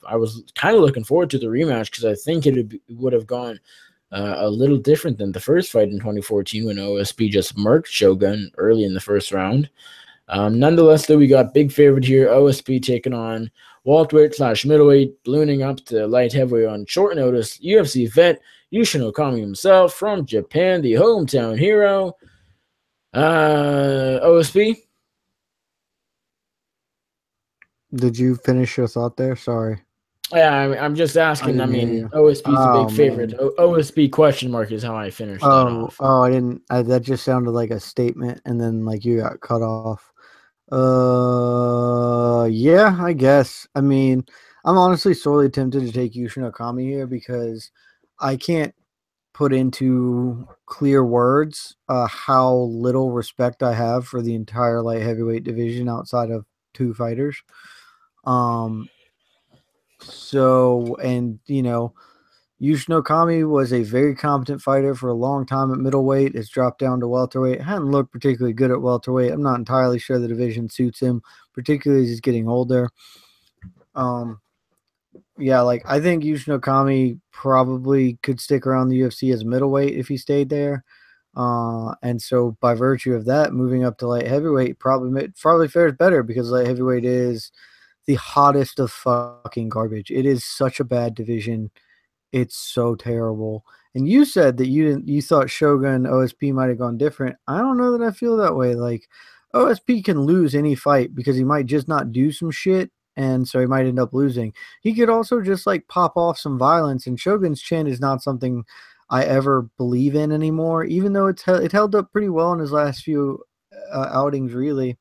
I was kind of looking forward to the rematch because I think it would have gone a little different than the first fight in 2014 when OSP just murked Shogun early in the first round. Nonetheless, though, we got big favorite here, OSP taking on welterweight/middleweight, ballooning up to light heavyweight on short notice, UFC vet Yushin Okami himself from Japan, the hometown hero. OSP? Did you finish your thought there? Sorry. Yeah, I'm just asking. I mean, OSP's a big favorite. OSP question mark is how I finished that off. Oh, I didn't. That just sounded like a statement, and then like you got cut off. Yeah, I guess. I mean, I'm honestly sorely tempted to take Yushin Okami here because I can't put into clear words how little respect I have for the entire light heavyweight division outside of 2 fighters. So, and Yushin Okami was a very competent fighter for a long time at middleweight. Has dropped down to welterweight. Hadn't looked particularly good at welterweight. I'm not entirely sure the division suits him, particularly as he's getting older. Yeah, like I think Yushin Okami probably could stick around the UFC as a middleweight if he stayed there. And so by virtue of that, moving up to light heavyweight probably fares better because light heavyweight is the hottest of fucking garbage. It is such a bad division. It's so terrible. And you said that you thought Shogun OSP might have gone different. I don't know that I feel that way. Like OSP can lose any fight because he might just not do some shit, and so he might end up losing. He could also just like pop off some violence, and Shogun's chin is not something I ever believe in anymore, even though it held up pretty well in his last few outings, really.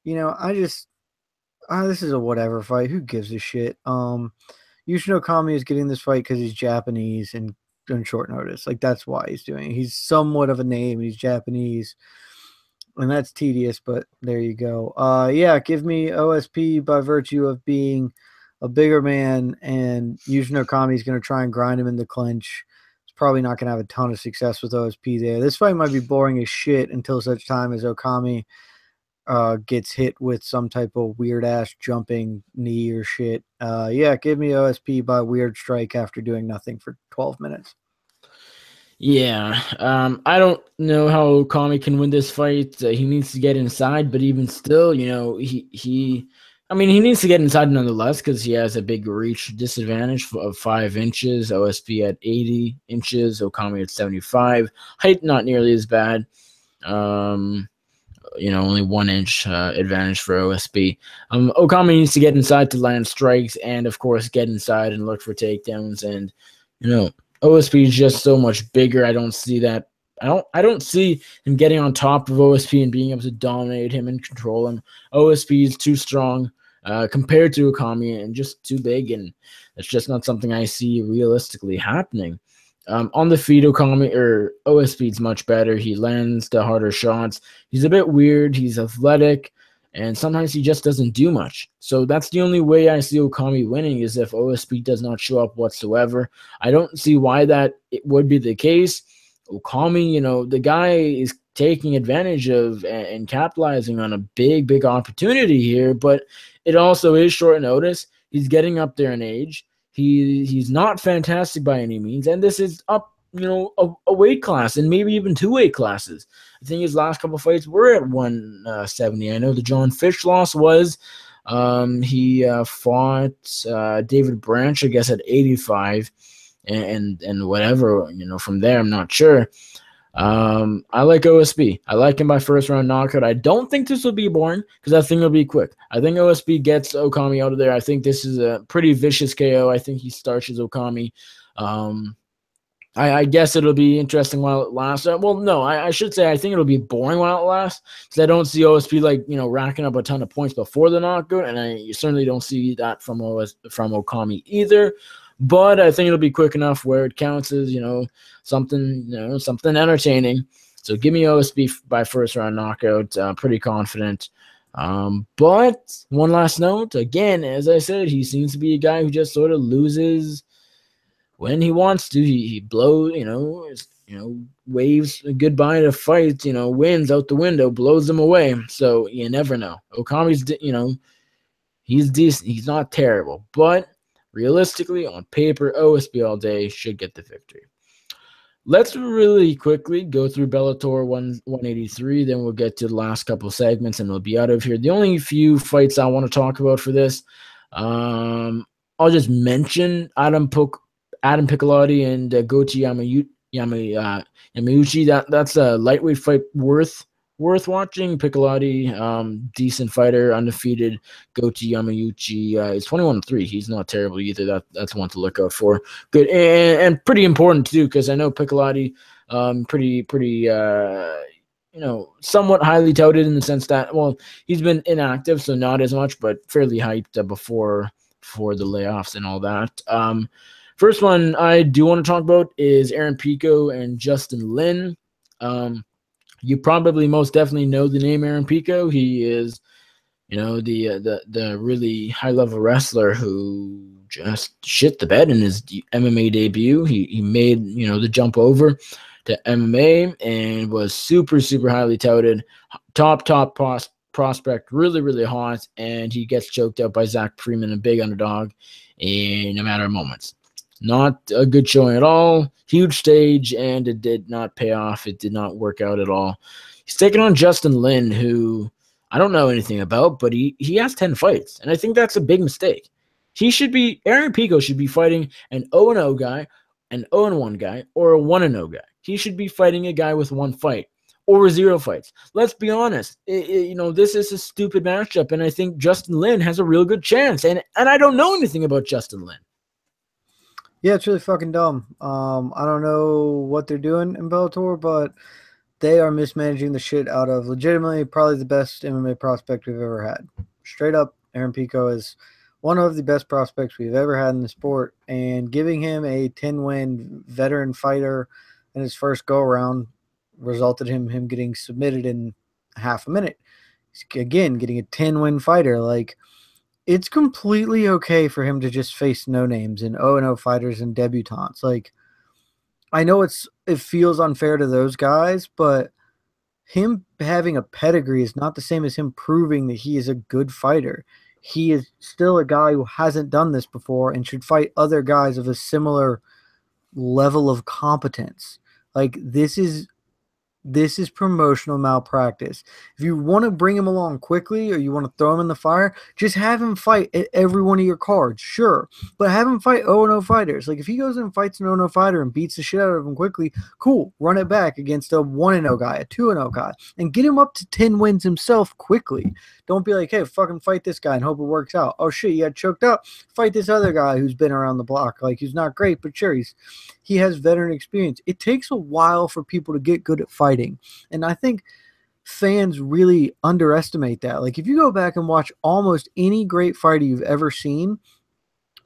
This is a whatever fight. Who gives a shit? Yushin Okami is getting this fight because he's Japanese and on short notice. Like, that's why he's doing it. He's somewhat of a name. He's Japanese. And that's tedious, but there you go. Yeah, give me OSP by virtue of being a bigger man, and Yushin Okami is going to try and grind him in the clinch. He's probably not going to have a ton of success with OSP there. This fight might be boring as shit until such time as Okami gets hit with some type of weird-ass jumping knee or shit. Yeah, give me OSP by weird strike after doing nothing for 12 minutes. Yeah, I don't know how Okami can win this fight. He needs to get inside, but even still, he needs to get inside nonetheless because he has a big reach disadvantage of 5 inches. OSP at 80 inches, Okami at 75. Height not nearly as bad. Only 1 inch advantage for OSP. Okami needs to get inside to land strikes and, of course, get inside and look for takedowns. And, OSP is just so much bigger. I don't see that. I don't see him getting on top of OSP and being able to dominate him and control him. OSP is too strong compared to Okami and just too big, and it's just not something I see realistically happening. On the feet, OSP is much better. He lands the harder shots. He's a bit weird. He's athletic, and sometimes he just doesn't do much. So that's the only way I see Okami winning is if OSP does not show up whatsoever. I don't see why that it would be the case. Okami, the guy is taking advantage of and capitalizing on a big, big opportunity here, but it also is short notice. He's getting up there in age. He's not fantastic by any means, and this is up, a weight class and maybe even 2 weight classes. I think his last couple fights were at 170. I know the John Fish loss was. He fought David Branch, I guess, at 85. and whatever, from there, I'm not sure. I like OSB. I like him by first round knockout. I don't think this will be boring because I think it'll be quick. I think OSB gets Okami out of there. I think this is a pretty vicious KO. I think he starches Okami. I guess it'll be interesting while it lasts. Well, no, I should say I think it'll be boring while it lasts because I don't see OSP racking up a ton of points before the knockout, and I certainly don't see that from Okami either. But I think it'll be quick enough where it counts as something entertaining. So give me OSP by first round knockout. Pretty confident. But one last note, again, as I said, he seems to be a guy who just sort of loses when he wants to. He blows, waves goodbye to fights, wins out the window, blows them away. So you never know. Okami's, he's decent. He's not terrible, but realistically, on paper, OSB all day should get the victory. Let's really quickly go through Bellator 183. Then we'll get to the last couple of segments and we'll be out of here. The only few fights I want to talk about for this, I'll just mention Adam Piccolotti and Gochi Yamauchi. That's a lightweight fight worth watching. Piccolotti, decent fighter, undefeated. Gochi Yamauchi is 21-3. He's not terrible either. That's one to look out for. Good and pretty important too, because I know Piccolotti, pretty somewhat highly touted in the sense that, well, he's been inactive, so not as much, but fairly hyped before the layoffs and all that. First one I do want to talk about is Aaron Pico and Justin Lin. You probably most definitely know the name Aaron Pico. He is, the really high level wrestler who just shit the bed in his MMA debut. He made the jump over to MMA and was super highly touted, top prospect, really hot, and he gets choked out by Zach Freeman, a big underdog, in a matter of moments. Not a good showing at all. Huge stage, and it did not pay off. It did not work out at all. He's taking on Justin Lin, who I don't know anything about, but he has 10 fights, and I think that's a big mistake. Aaron Pico should be fighting an 0-0 guy, an 0-1 guy, or a 1-0 guy. He should be fighting a guy with 1 fight or 0 fights. Let's be honest. This is a stupid matchup, and I think Justin Lin has a real good chance, and I don't know anything about Justin Lin. Yeah, it's really fucking dumb. I don't know what they're doing in Bellator, but they are mismanaging the shit out of legitimately probably the best MMA prospect we've ever had. Straight up, Aaron Pico is one of the best prospects we've ever had in the sport, and giving him a 10-win veteran fighter in his first go-around resulted in him getting submitted in half a minute. Again, getting a 10-win fighter, it's completely okay for him to just face no-names and 0-0 fighters and debutantes. I know it feels unfair to those guys, but him having a pedigree is not the same as him proving that he is a good fighter. He is still a guy who hasn't done this before and should fight other guys of a similar level of competence. This is promotional malpractice. If you want to bring him along quickly or you want to throw him in the fire, just have him fight at every one of your cards, sure. But have him fight 0-0 fighters. If he goes and fights an 0-0 fighter and beats the shit out of him quickly, cool. Run it back against a 1-0 guy, a 2-0 guy, and get him up to 10 wins himself quickly. Don't be like, hey, fucking fight this guy and hope it works out. Oh, shit, you got choked up? Fight this other guy who's been around the block. He's not great, but sure, he has veteran experience. It takes a while for people to get good at fighting. And I think fans really underestimate that. If you go back and watch almost any great fighter you've ever seen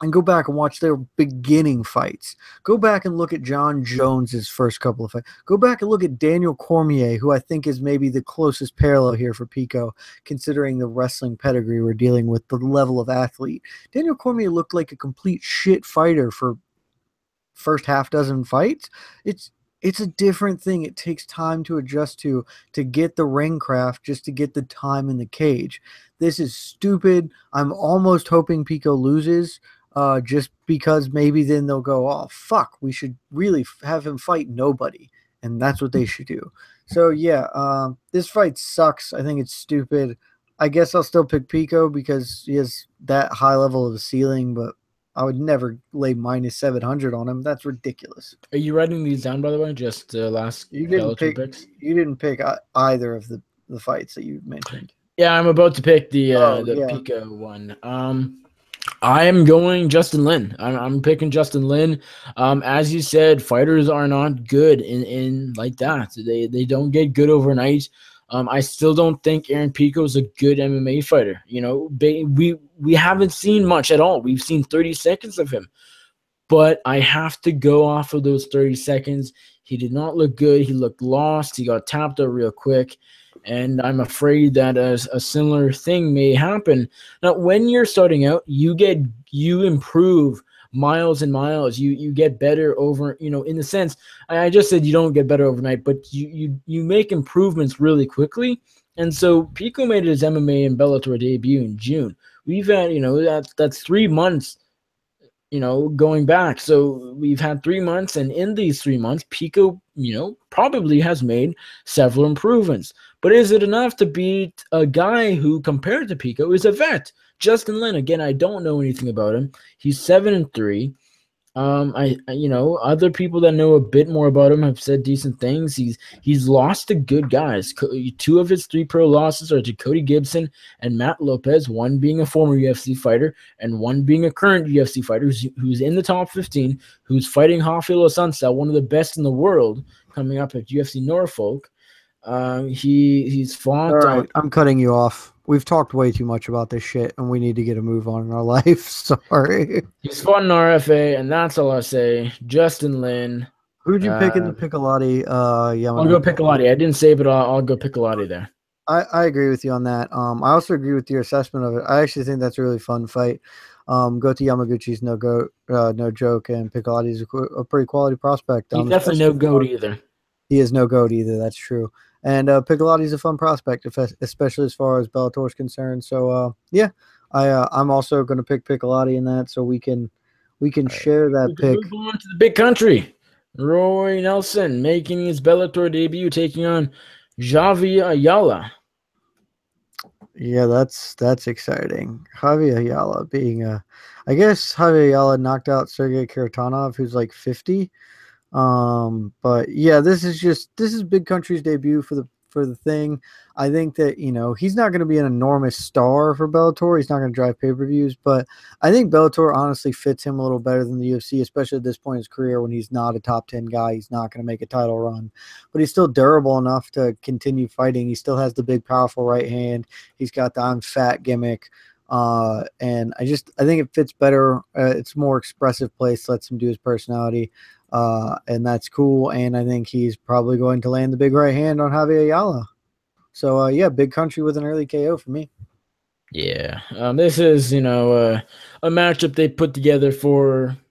and go back and watch their beginning fights, go back and look at John Jones's first couple of fights, go back and look at Daniel Cormier, who I think is maybe the closest parallel here for Pico, considering the wrestling pedigree we're dealing with, the level of athlete. Daniel Cormier looked like a complete shit fighter for first half dozen fights. It's a different thing. It takes time to adjust to get the ring craft, just to get the time in the cage. This is stupid. I'm almost hoping Pico loses, just because maybe then they'll go, oh, fuck, we should really have him fight nobody. And that's what they should do. So, yeah, this fight sucks. I think it's stupid. I guess I'll still pick Pico because he has that high level of a ceiling, but I would never lay minus 700 on him. That's ridiculous. Are you writing these down, by the way? Just last Bellator picks? You didn't pick either of the fights that you mentioned. Yeah, I'm about to pick the yeah. Pico one. I am going Justin Lin. I'm picking Justin Lin. As you said, fighters are not good in like that. They don't get good overnight. I still don't think Aaron Pico is a good MMA fighter. You know, we haven't seen much at all. We've seen 30 seconds of him, but I have to go off of those 30 seconds. He did not look good. He looked lost. He got tapped out real quick. And I'm afraid that a similar thing may happen. Now, when you're starting out, you improve miles and miles. You get better over, in the sense, I just said you don't get better overnight, but you make improvements really quickly. And so Pico made his MMA and Bellator debut in June. We've had, that's 3 months, going back. So we've had 3 months, and in these 3 months, Pico, probably has made several improvements. But is it enough to beat a guy who, compared to Pico, is a vet? Justin Lin, again, I don't know anything about him. He's 7-3. Other people that know a bit more about him have said decent things. He's lost to good guys. 2 of his 3 pro losses are to Cody Gibson and Matt Lopez, one being a former UFC fighter and one being a current UFC fighter who's in the top 15, who's fighting Rafael Sunsao, one of the best in the world, coming up at UFC Norfolk. He's fought. All right, I'm cutting you off. We've talked way too much about this shit, and we need to get a move on in our life. Sorry. He's fought in RFA, and that's all I say. Justin Lin. Who'd you pick in the Piccolotti? I'll go Piccolotti. I didn't say, but I'll go Piccolotti there. I agree with you on that. I also agree with your assessment of it. I actually think that's a really fun fight. Goto Yamaguchi's no joke, and Piccolotti's a pretty quality prospect. He's definitely no goat either. He is no goat either. That's true. And Piccolotti's a fun prospect, especially as far as Bellator is concerned. So I'm also going to pick Piccolotti in that, so we can share that pick. Move on to the big country. Roy Nelson making his Bellator debut, taking on Javi Ayala. Yeah, that's exciting. Javi Ayala being I guess Javi Ayala knocked out Sergey Karatanov, who's like 50. But yeah, this is Big Country's debut for the thing. I think that, he's not going to be an enormous star for Bellator. He's not going to drive pay-per-views, but I think Bellator honestly fits him a little better than the UFC, especially at this point in his career when he's not a top 10 guy. He's not going to make a title run, but he's still durable enough to continue fighting. He still has the big, powerful right hand. He's got the I'm fat gimmick. And I think it fits better. It's more expressive place, lets him do his personality. And that's cool. And I think he's probably going to land the big right hand on Javi Ayala. So, Big Country with an early KO for me. Yeah. This is, a matchup they put together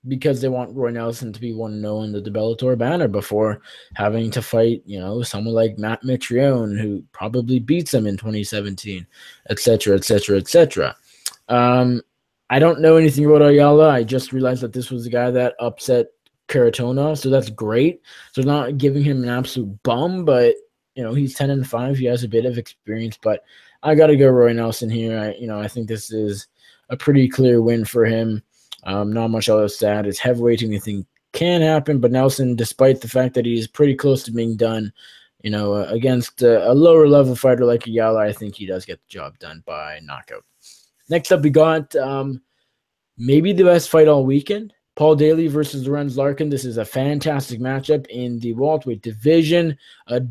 because they want Roy Nelson to be 1-0 in the Bellator banner before having to fight, someone like Matt Mitrione, who probably beats him in 2017, et cetera, et cetera, et cetera. I don't know anything about Ayala. I just realized that this was the guy that upset Karatona, so that's great. So not giving him an absolute bum, but he's 10-5. He has a bit of experience, but I got to go Roy Nelson here. I think this is a pretty clear win for him. Not much else to add. It's heavyweight. Anything can happen, but Nelson, despite the fact that he's pretty close to being done, against a lower level fighter like Ayala, I think he does get the job done by knockout. Next up, we got maybe the best fight all weekend. Paul Daly versus Lorenz Larkin. This is a fantastic matchup in the welterweight division.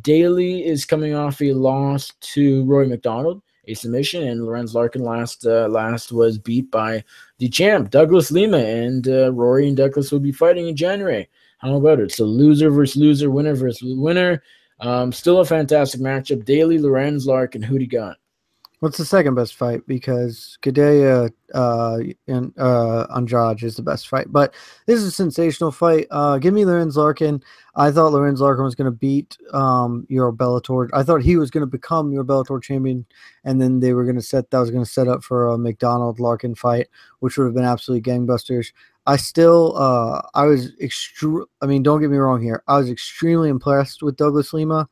Daly is coming off a loss to Rory McDonald, a submission, and Lorenz Larkin last was beat by the champ, Douglas Lima, and Rory and Douglas will be fighting in January. How about it? So loser versus loser, winner versus winner. Still a fantastic matchup. Daly, Lorenz Larkin. Who do you got? What's the second best fight? Because Gadea and Andrade is the best fight. But this is a sensational fight. Give me Lorenz Larkin. I thought Lorenz Larkin was going to beat your Bellator. I thought he was going to become your Bellator champion, and then they were going to set up for a McDonald Larkin fight, which would have been absolutely gangbusters. Don't get me wrong here. I was extremely impressed with Douglas Lima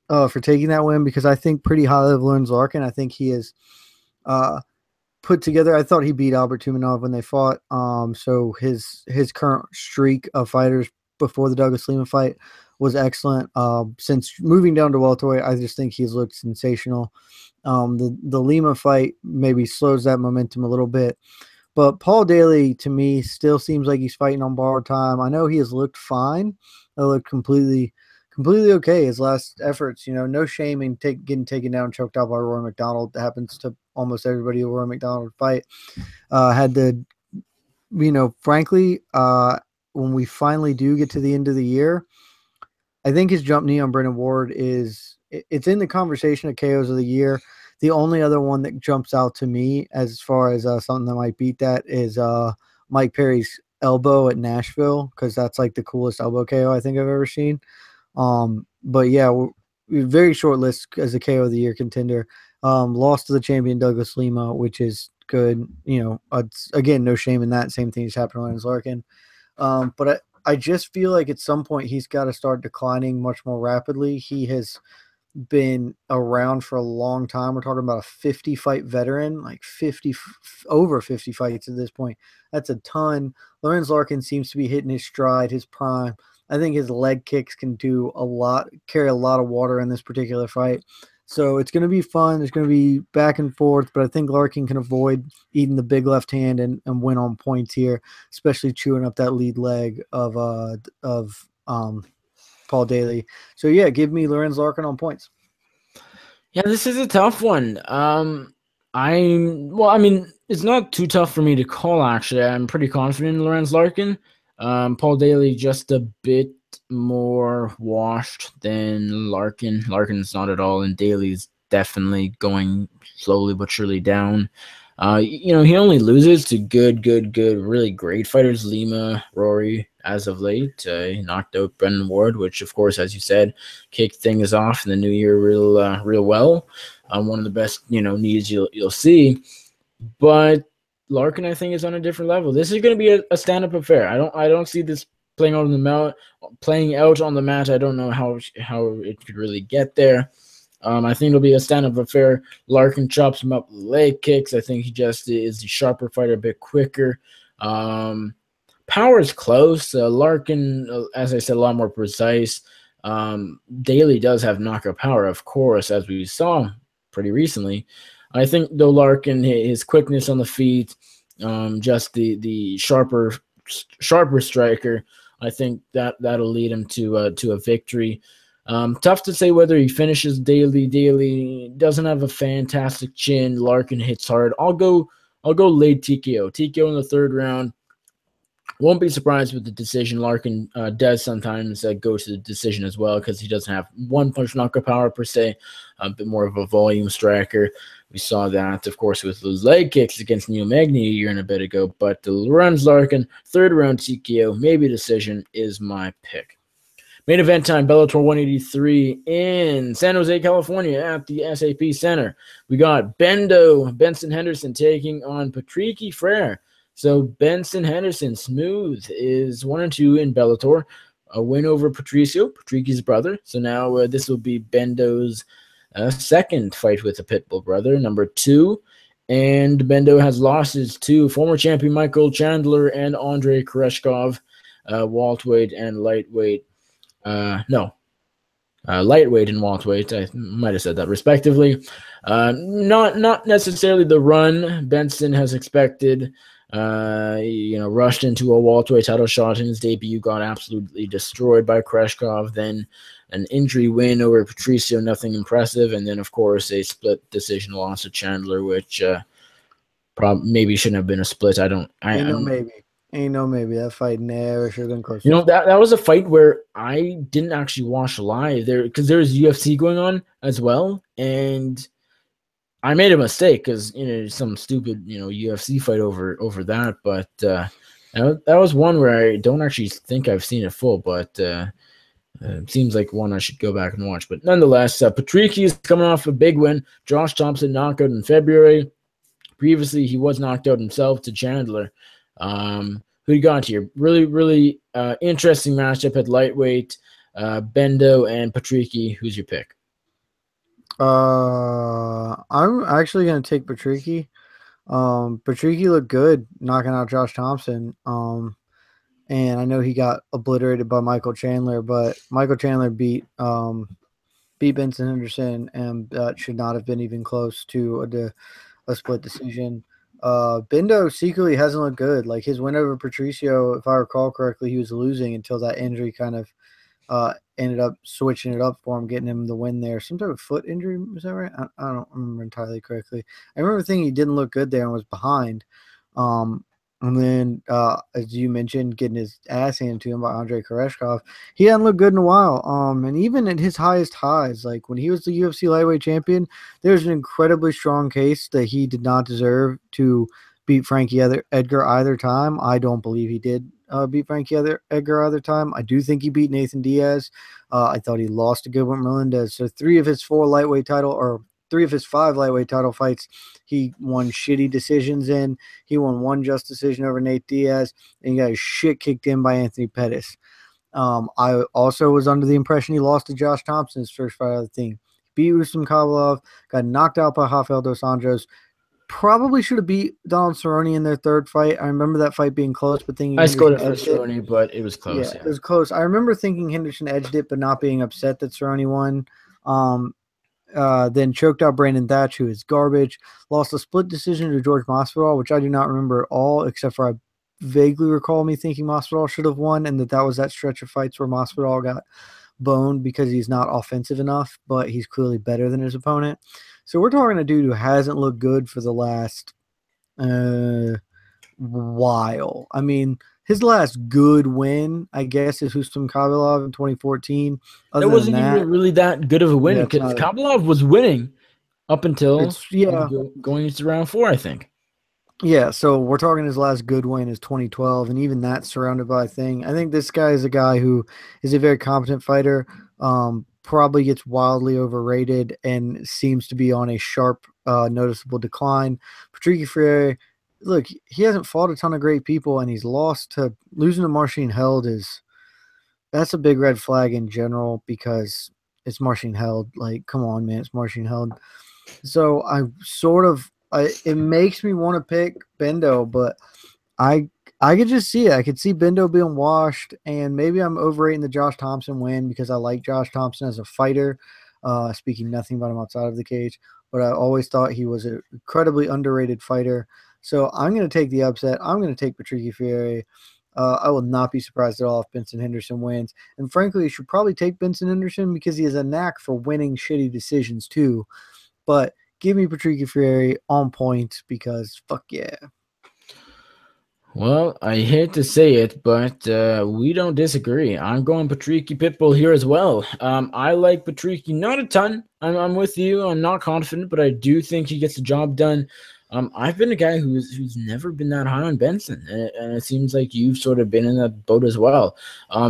for taking that win, because I think pretty highly of Lorenz Larkin. I think he is put together. I thought he beat Albert Tumanov when they fought. So his current streak of fighters before the Douglas Lima fight was excellent. Since moving down to welterweight, I just think he's looked sensational. The Lima fight maybe slows that momentum a little bit. But Paul Daly, to me, still seems like he's fighting on borrowed time. I know he has looked fine. He looked completely okay. His last efforts, no shame in getting taken down, choked out by Roy McDonald. That happens to almost everybody who Roy McDonald would fight. Had the, frankly, when we finally do get to the end of the year, I think his jump knee on Brennan Ward it's in the conversation of KOs of the year. The only other one that jumps out to me as far as something that might beat that is Mike Perry's elbow at Nashville, because that's like the coolest elbow KO I think I've ever seen. But yeah, very short list as a KO of the year contender. Lost to the champion Douglas Lima, which is good. It's, again, no shame in that. Same thing has happened to Lorenz Larkin. But I just feel like at some point he's got to start declining much more rapidly. He has been around for a long time. We're talking about a 50-fight veteran, like over 50 fights at this point. That's a ton. Lorenz Larkin seems to be hitting his stride, his prime. I think his leg kicks can do a lot, carry a lot of water in this particular fight. So it's going to be fun. There's going to be back and forth, but I think Larkin can avoid eating the big left hand and win on points here, especially chewing up that lead leg of Paul Daly. So yeah, give me Lorenz Larkin on points. Yeah, this is a tough one. It's not too tough for me to call, actually. I'm pretty confident in Lorenz Larkin. Paul Daly just a bit more washed than Larkin. Larkin's not at all, and Daly's definitely going slowly but surely down. He only loses to good, really great fighters. Lima, Rory, as of late. He knocked out Brendan Ward, which, of course, as you said, kicked things off in the new year real well. One of the best, knees you'll see. But Larkin, I think, is on a different level. This is going to be a stand-up affair. I don't see this playing out on the mat. I don't know how it could really get there. I think it'll be a stand-up affair. Larkin chops him up with leg kicks. I think he just is the sharper fighter, a bit quicker. Power is close. Larkin, as I said, a lot more precise. Daly does have knockout power, of course, as we saw pretty recently. I think, though, Larkin, his quickness on the feet, just the sharper striker, I think that'll lead him to a victory. Tough to say whether he finishes Daly. Daly doesn't have a fantastic chin. Larkin hits hard. I'll go late TKO. TKO in the third round. Won't be surprised with the decision. Larkin does sometimes go to the decision as well, because he doesn't have one punch knockout power per se, a bit more of a volume striker. We saw that, of course, with those leg kicks against Neil Magny a year and a bit ago. But Lorenz Larkin, third round TKO, maybe decision, is my pick. Main event time, Bellator 183 in San Jose, California at the SAP Center. We got Benson Henderson taking on Patricky Frere. So Benson Henderson, smooth, is 1-2 in Bellator. A win over Patricio, Patricky's brother. So now this will be Bendo's second fight with a Pitbull brother, number 2. And Bendo has losses to former champion Michael Chandler and Andrei Koreshkov, welterweight and lightweight. Lightweight and welterweight. I might have said that respectively. Not necessarily the run Benson has expected. Rushed into a welterweight title shot in his debut, got absolutely destroyed by Koreshkov. Then an injury win over Patricio, nothing impressive. And then, of course, a split decision loss to Chandler, which maybe shouldn't have been a split. Ain't no maybe. That fight never should have been close. That was a fight where I didn't actually watch live there, because there was UFC going on as well, and I made a mistake because some stupid UFC fight over that. But that was one where I don't actually think I've seen it full, but it seems like one I should go back and watch. But nonetheless, Patricky is coming off a big win. Josh Thompson knockout in February. Previously, he was knocked out himself to Chandler. Who you got here? Really, really interesting matchup at lightweight. Bendo and Patricky. Who's your pick? I'm actually going to take Patricky. Patricky looked good knocking out Josh Thompson. And I know he got obliterated by Michael Chandler, but Michael Chandler beat Benson Henderson, and that should not have been even close to a split decision. Bindo secretly hasn't looked good. Like his win over Patricio, if I recall correctly, he was losing until that injury kind of ended up switching it up for him, getting him the win there. Some type of foot injury, was that right? I don't remember entirely correctly. I remember thinking he didn't look good there and was behind. And then, as you mentioned, getting his ass handed to him by Andrei Koreshkov, he hadn't looked good in a while. And even at his highest highs, like when he was the UFC lightweight champion, there's an incredibly strong case that he did not deserve to beat Frankie Edgar either time. I don't believe he did beat Frankie Edgar either time. I do think he beat Nathan Diaz. I thought he lost to Gilbert Melendez. So 3 of his 5 lightweight title fights, he won shitty decisions in. He won 1 just decision over Nate Diaz, and he got his shit kicked in by Anthony Pettis. I also was under the impression he lost to Josh Thompson his first fight of the thing. Beat Rustam Kabalov, got knocked out by Rafael dos Anjos. Probably should have beat Donald Cerrone in their 3rd fight. I remember that fight being close, but thinking I scored it for Cerrone, but it was close. Yeah, it was close. I remember thinking Henderson edged it, but not being upset that Cerrone won. Then choked out Brandon Thatch, who is garbage. Lost a split decision to George Masvidal, which I do not remember at all, except for I vaguely recall me thinking Masvidal should have won, and that was that stretch of fights where Masvidal got boned because he's not offensive enough, but he's clearly better than his opponent. So we're talking a dude who hasn't looked good for the last while. I mean, his last good win, I guess, is Rustam Kabalov in 2014. It wasn't even really that good of a win because Kabalov was winning up until going into round 4, I think. Yeah, so we're talking his last good win is 2012, and even that's surrounded by a thing. I think this guy is a guy who is a very competent fighter, probably gets wildly overrated, and seems to be on a sharp, noticeable decline. Patricky Freire, look, he hasn't fought a ton of great people, and he's losing to Marcin Held that's a big red flag in general because it's Marcin Held. Like, come on, man, it's Marcin Held. So it makes me want to pick Bindo, but I could just see it. I could see Bindo being washed, and maybe I'm overrating the Josh Thompson win because I like Josh Thompson as a fighter, speaking nothing about him outside of the cage, but I always thought he was an incredibly underrated fighter. So I'm going to take the upset. I'm going to take Patricky Freire. I will not be surprised at all if Benson Henderson wins. And frankly, you should probably take Benson Henderson because he has a knack for winning shitty decisions too. But give me Patricky Freire on point because fuck yeah. Well, I hate to say it, but we don't disagree. I'm going Patricky Pitbull here as well. I like Patricky, not a ton. I'm with you. I'm not confident, but I do think he gets the job done. I've been a guy who's never been that high on Benson, and it seems like you've sort of been in that boat as well.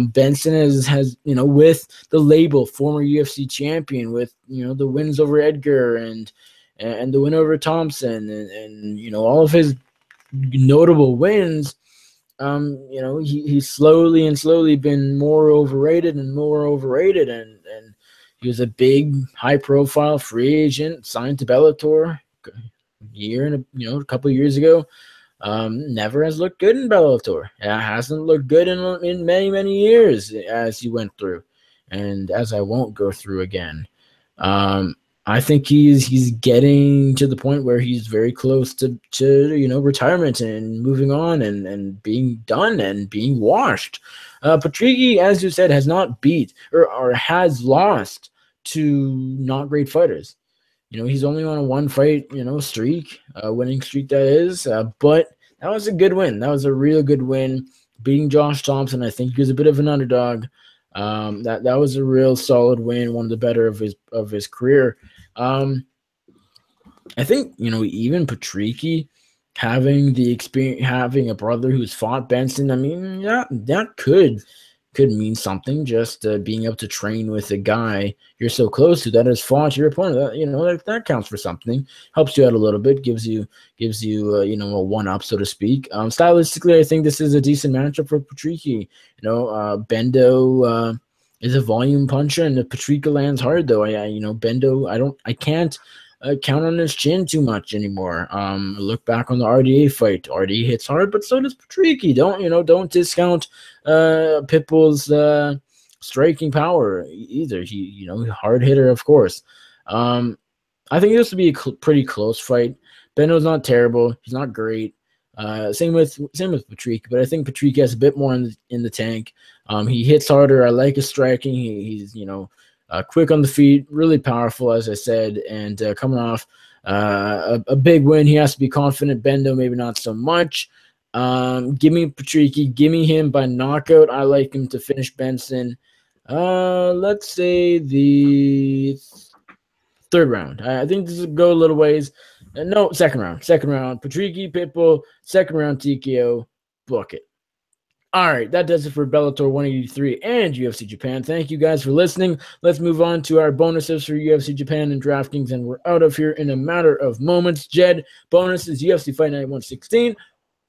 Benson has with the label former UFC champion, with the wins over Edgar and the win over Thompson, and all of his notable wins. He's slowly been more overrated, and he was a big high profile free agent signed to Bellator a couple of years ago. Never has looked good in Bellator. It hasn't looked good in many years as he went through, and as I won't go through again. I think he's getting to the point where he's very close to retirement and moving on and being done and being washed. Patricky, as you said, has not beat or has lost to not great fighters. He's only on a 1-fight streak, winning streak that is. But that was a good win. That was a real good win, beating Josh Thompson. I think he was a bit of an underdog. That was a real solid win, one of the better of his career. I think even Patricky having the experience, having a brother who's fought Benson. I mean, that could mean something. Just being able to train with a guy you're so close to that has fought your opponent. That counts for something. Helps you out a little bit. Gives you a one up, so to speak. Stylistically, I think this is a decent matchup for Patricky. Bendo is a volume puncher, and the Patricky lands hard though. Bendo, I can't count on his chin too much anymore. Look back on the RDA fight. RDA hits hard, but so does Patricky. Don't discount Pitbull's striking power either. He hard hitter, of course. I think this would be a pretty close fight. Benno's not terrible. He's not great. Same with Patrick, but I think Patrick has a bit more in the tank. He hits harder. I like his striking. He's quick on the feet, really powerful, as I said, and coming off a big win. He has to be confident. Bendo maybe not so much. Give me Patrick. Give me him by knockout. I like him to finish Benson. Let's say the third round. I think this will go a little ways. No, second round. Second round. Patricky, Pitbull. Second round, TKO. Book it. All right, that does it for Bellator 183 and UFC Japan. Thank you guys for listening. Let's move on to our bonuses for UFC Japan and DraftKings, and we're out of here in a matter of moments. Jed, bonuses, UFC Fight Night 116.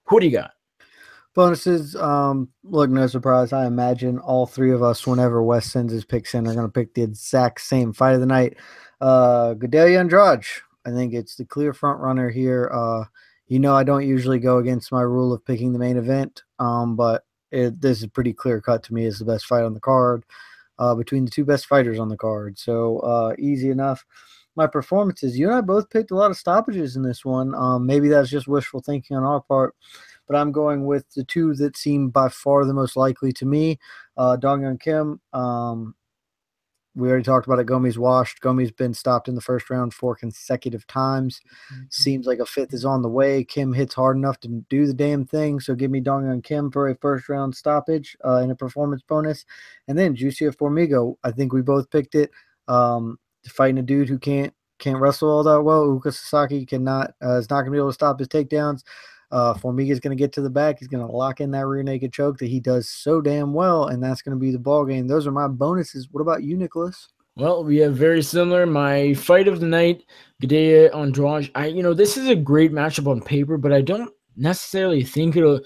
What do you got? Bonuses, look, no surprise. I imagine all three of us, whenever Wes sends his picks in, are going to pick the exact same fight of the night. Gedalia Andrade. I think it's the clear front runner here. I don't usually go against my rule of picking the main event, but this is pretty clear cut to me as the best fight on the card between the two best fighters on the card. So easy enough. My performances, you and I both picked a lot of stoppages in this one. Maybe that's just wishful thinking on our part, but I'm going with the two that seem by far the most likely to me. Dong-Hyun Kim, we already talked about it. Gomi's washed. Gomi's been stopped in the first round 4 consecutive times. Seems like a fifth is on the way. Kim hits hard enough to do the damn thing. So give me Dong-Hyun Kim for a first round stoppage and a performance bonus. And then Juicy Formiga. I think we both picked it. Fighting a dude who can't wrestle all that well. Uka Sasaki is not going to be able to stop his takedowns. Formiga is going to get to the back. He's going to lock in that rear naked choke that he does so damn well, and that's going to be the ball game. Those are my bonuses. What about you, Nicholas? Well, we have very similar. My fight of the night, Gedalia Andrade. This is a great matchup on paper, but I don't necessarily think it'll.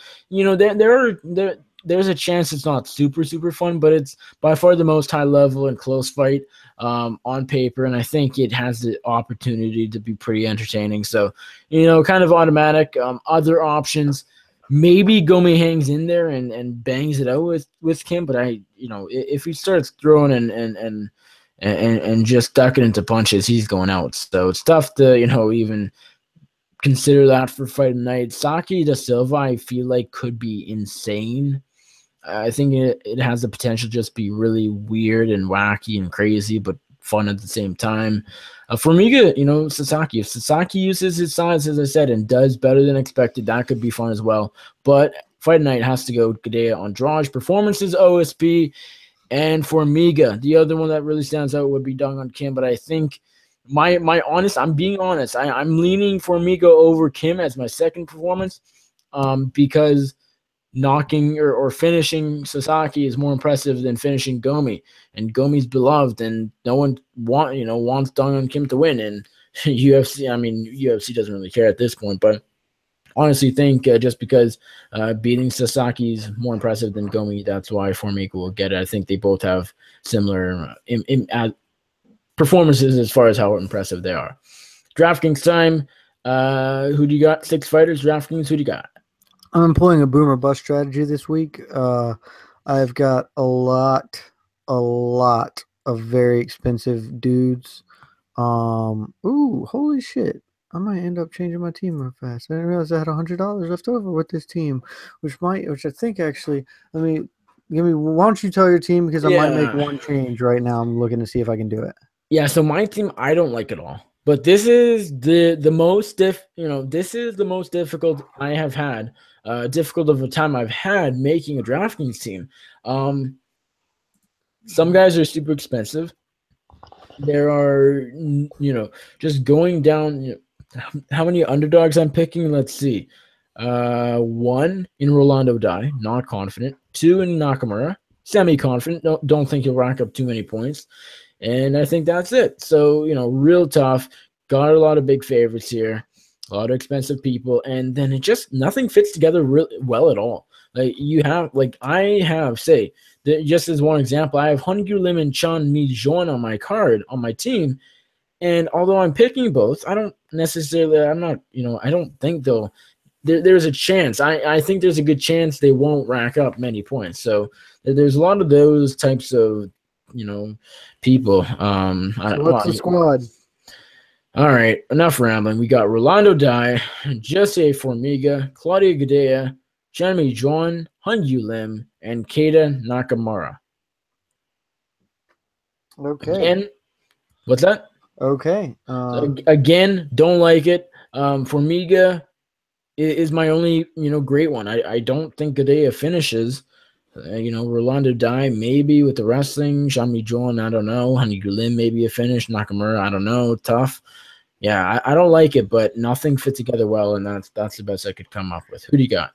There's a chance it's not super, super fun, but it's by far the most high level and close fight on paper, and I think it has the opportunity to be pretty entertaining. So, kind of automatic. Other options, maybe Gomi hangs in there and bangs it out with Kim, but if he starts throwing and just ducking into punches, he's going out. So it's tough to even consider that for fight night. Saki da Silva, I feel like could be insane. I think it has the potential to just be really weird and wacky and crazy, but fun at the same time. Formiga, Sasaki. If Sasaki uses his size, as I said, and does better than expected, that could be fun as well. But fight night has to go Gedalia Andrade. Performances, OSP, and Formiga. The other one that really stands out would be Dong-Hyun Kim, but I think I'm being honest. I'm leaning Formiga over Kim as my second performance because knocking or finishing Sasaki is more impressive than finishing Gomi, and Gomi's beloved, and no one wants Dong-Hyun Kim to win. And UFC doesn't really care at this point, but honestly think just because beating Sasaki is more impressive than Gomi, that's why Formiga will get it. I think they both have similar performances as far as how impressive they are. DraftKings time. Who do you got? 6 fighters. DraftKings, who do you got? I'm employing a boomer bust strategy this week. I've got a lot of very expensive dudes. Holy shit. I might end up changing my team real fast. I didn't realize I had $100 left over with this team, which I think actually, why don't you tell your team, because I might make one change right now. I'm looking to see if I can do it. Yeah, so my team, I don't like it all. But this is the most this is the most difficult I have had, difficult of a time I've had making a DraftKings team. Some guys are super expensive. There are, just going down. How many underdogs I'm picking? Let's see. 1 in Rolando Dai, not confident. 2 in Nakamura, semi-confident. Don't think he'll rack up too many points. And I think that's it. So, real tough. Got a lot of big favorites here, a lot of expensive people, and then nothing fits together really well at all. Just as one example, I have Hongyu Lim and Chan Mi Joan on my card, on my team, And although I'm picking both, I don't necessarily. I'm not. I don't think they'll. There's a chance. I think there's a good chance they won't rack up many points. So there's a lot of those types of people. So what's the squad? All right, enough rambling. We got Rolando Dai, Jesse Formiga, Claudia Gadea, Jeremy John, Hyun Lim, and Keita Nakamura. Okay. Again, what's that? Okay. Again, don't like it. Formiga is my only great one. I don't think Gadea finishes. Rolando Dai maybe with the wrestling. Shami John, I don't know. Hyun Lim maybe a finish. Nakamura, I don't know. Tough. Yeah, I don't like it, but nothing fit together well, and that's the best I could come up with. Who do you got?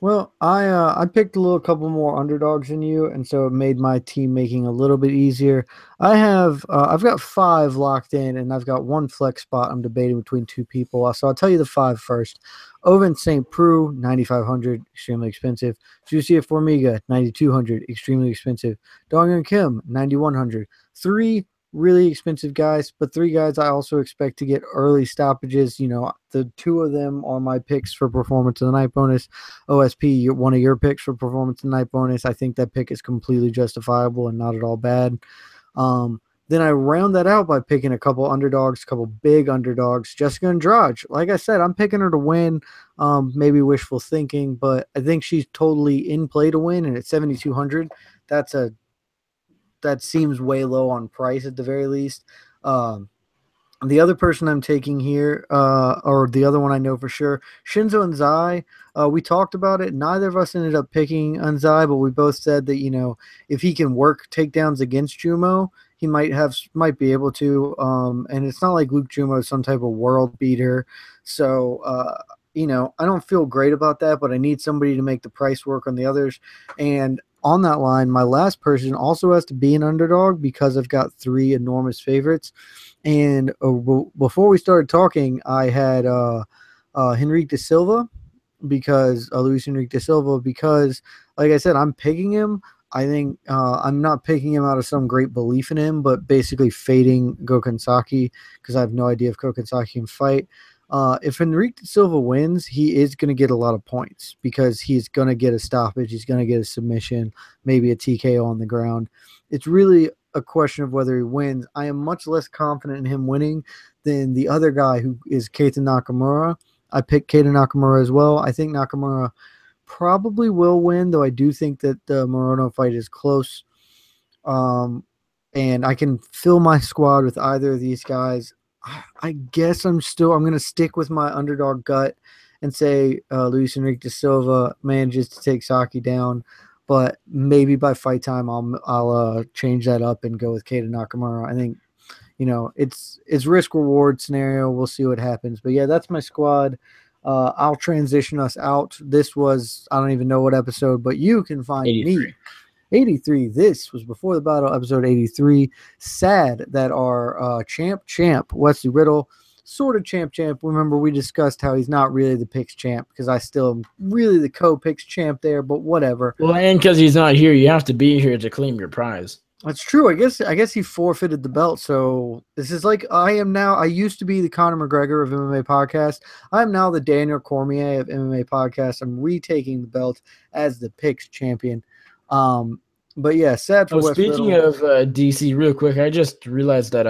Well, I picked a couple more underdogs than you, and so it made my team making a little bit easier. I've got 5 locked in, and I've got 1 flex spot. I'm debating between 2 people, so I'll tell you the 5 first. Owen St. Preux, 9,500, extremely expensive. Juicia Formiga, 9,200, extremely expensive. Dong Kim, 9,100. 3 really expensive guys, but 3 guys I also expect to get early stoppages. The 2 of them are my picks for performance of the night bonus. OSP, one of your picks for performance of the night bonus. I think that pick is completely justifiable and not at all bad. Then I round that out by picking a couple underdogs, a couple big underdogs. Jessica Andrade, like I said, I'm picking her to win. Maybe wishful thinking, but I think she's totally in play to win. And at 7,200, that seems way low on price at the very least. The other person I'm taking here, or the other one I know for sure, Shinzo Anzai. We talked about it. Neither of us ended up picking Anzai, but we both said that if he can work takedowns against Jumo, he might be able to. And it's not like Luke Jumo is some type of world beater. So I don't feel great about that, but I need somebody to make the price work on the others. And on that line, my last person also has to be an underdog because I've got 3 enormous favorites. And before we started talking, I had Henrique de Silva Luis Henrique de Silva, because, like I said, I'm picking him. I think I'm not picking him out of some great belief in him, but basically fading Gokhan Saki because I have no idea if Gokhan Saki can fight. If Henrique de Silva wins, he is going to get a lot of points because he's going to get a stoppage. He's going to get a submission, maybe a TKO on the ground. It's really a question of whether he wins. I am much less confident in him winning than the other guy, who is Keita Nakamura. I picked Keita Nakamura as well. I think Nakamura probably will win, though I do think that the Morono fight is close. And I can fill my squad with either of these guys. I guess I'm going to stick with my underdog gut and say Luis Henrique de Silva manages to take Saki down, but maybe by fight time I'll change that up and go with Keita Nakamura. I think it's risk reward scenario. We'll see what happens, but yeah, that's my squad. I'll transition us out. This was, I don't even know what episode, but you can find 83. me. 83. This was Before the Battle, episode 83. Sad that our champ, Wesley Riddle, sort of champ. Remember, we discussed how he's not really the picks champ because I still am really the co-picks champ there, but whatever. Well, and because he's not here, you have to be here to claim your prize. That's true. I guess he forfeited the belt. So this is like I used to be the Conor McGregor of MMA podcast. I'm now the Daniel Cormier of MMA podcast. I'm retaking the belt as the picks champion. But yeah, sad for West Speaking Riddle. of DC, real quick, I just realized that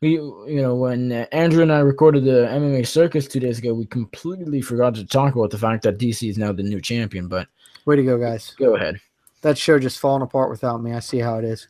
when Andrew and I recorded the MMA Circus 2 days ago, we completely forgot to talk about the fact that DC is now the new champion. But way to go, guys! Go ahead. That show just falling apart without me. I see how it is.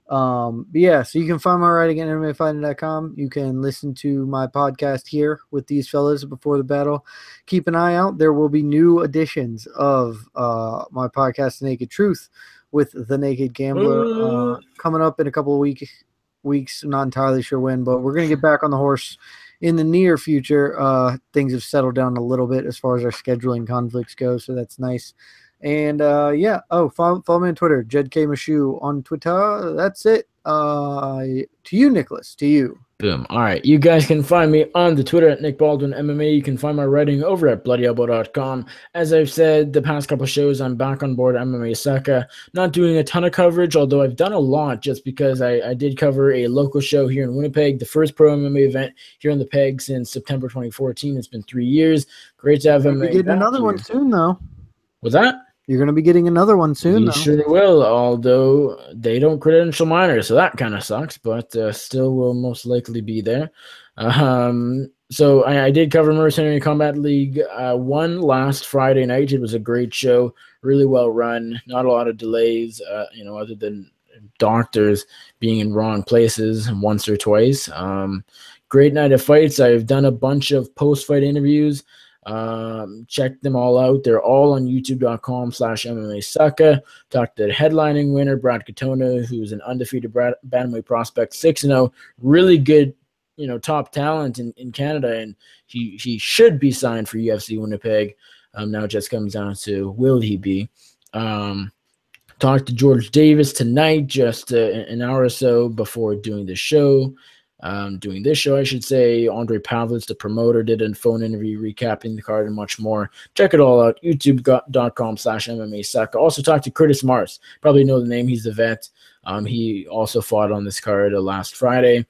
But yeah, so you can find my writing at MMAfighting.com. You can listen to my podcast here with these fellas before the battle. Keep an eye out. There will be new editions of my podcast, Naked Truth, with the Naked Gambler coming up in a couple of weeks. I'm not entirely sure when, but we're going to get back on the horse in the near future. Things have settled down a little bit as far as our scheduling conflicts go, so that's nice. And yeah, follow me on Twitter, Jed Meshew on Twitter. That's it. To you, Nicholas. To you. Boom. All right. You guys can find me on the Twitter at Nick Baldwin MMA. You can find my writing over at bloodyelbow.com. As I've said the past couple shows, I'm back on board MMA Saka. Not doing a ton of coverage, although I've done a lot just because I did cover a local show here in Winnipeg, the first pro MMA event here on the Peg since September 2014. It's been 3 years. Great to have You'll be MMA getting back another here. one soon, though. What's that? You're going to be getting another one soon, We though. sure will, although they don't credential minors, so that kind of sucks, but still will most likely be there. So I did cover Mercenary Combat League 1 last Friday night. It was a great show, really well run, not a lot of delays, other than doctors being in wrong places once or twice. Great night of fights. I've done a bunch of post-fight interviews. Check them all out. They're all on youtube.com/MMA Saka. Talked to the headlining winner, Brad Katona, who's an undefeated bantamweight prospect, 6-0, really good, top talent in Canada, and he should be signed for UFC Winnipeg. Now it just comes down to will he be. Talked to George Davis tonight, just an hour or so before doing the show. Doing this show, I should say. Andre Pavlis, the promoter, did a phone interview recapping the card and much more. Check it all out, youtube.com/MMA Saka. Also talked to Curtis Mars. Probably know the name. He's the vet. He also fought on this card last Friday.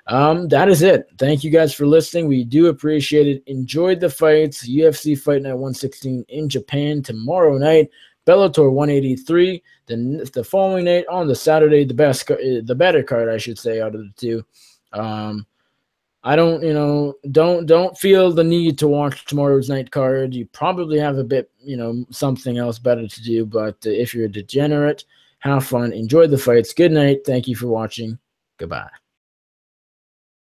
That is it. Thank you guys for listening. We do appreciate it. Enjoyed the fights. UFC Fight Night 116 in Japan tomorrow night. Bellator 183. Then the following night on the Saturday, the better card, I should say, out of the two. I don't feel the need to watch tomorrow's night card. You probably have a bit, something else better to do. But if you're a degenerate, have fun, enjoy the fights. Good night. Thank you for watching. Goodbye.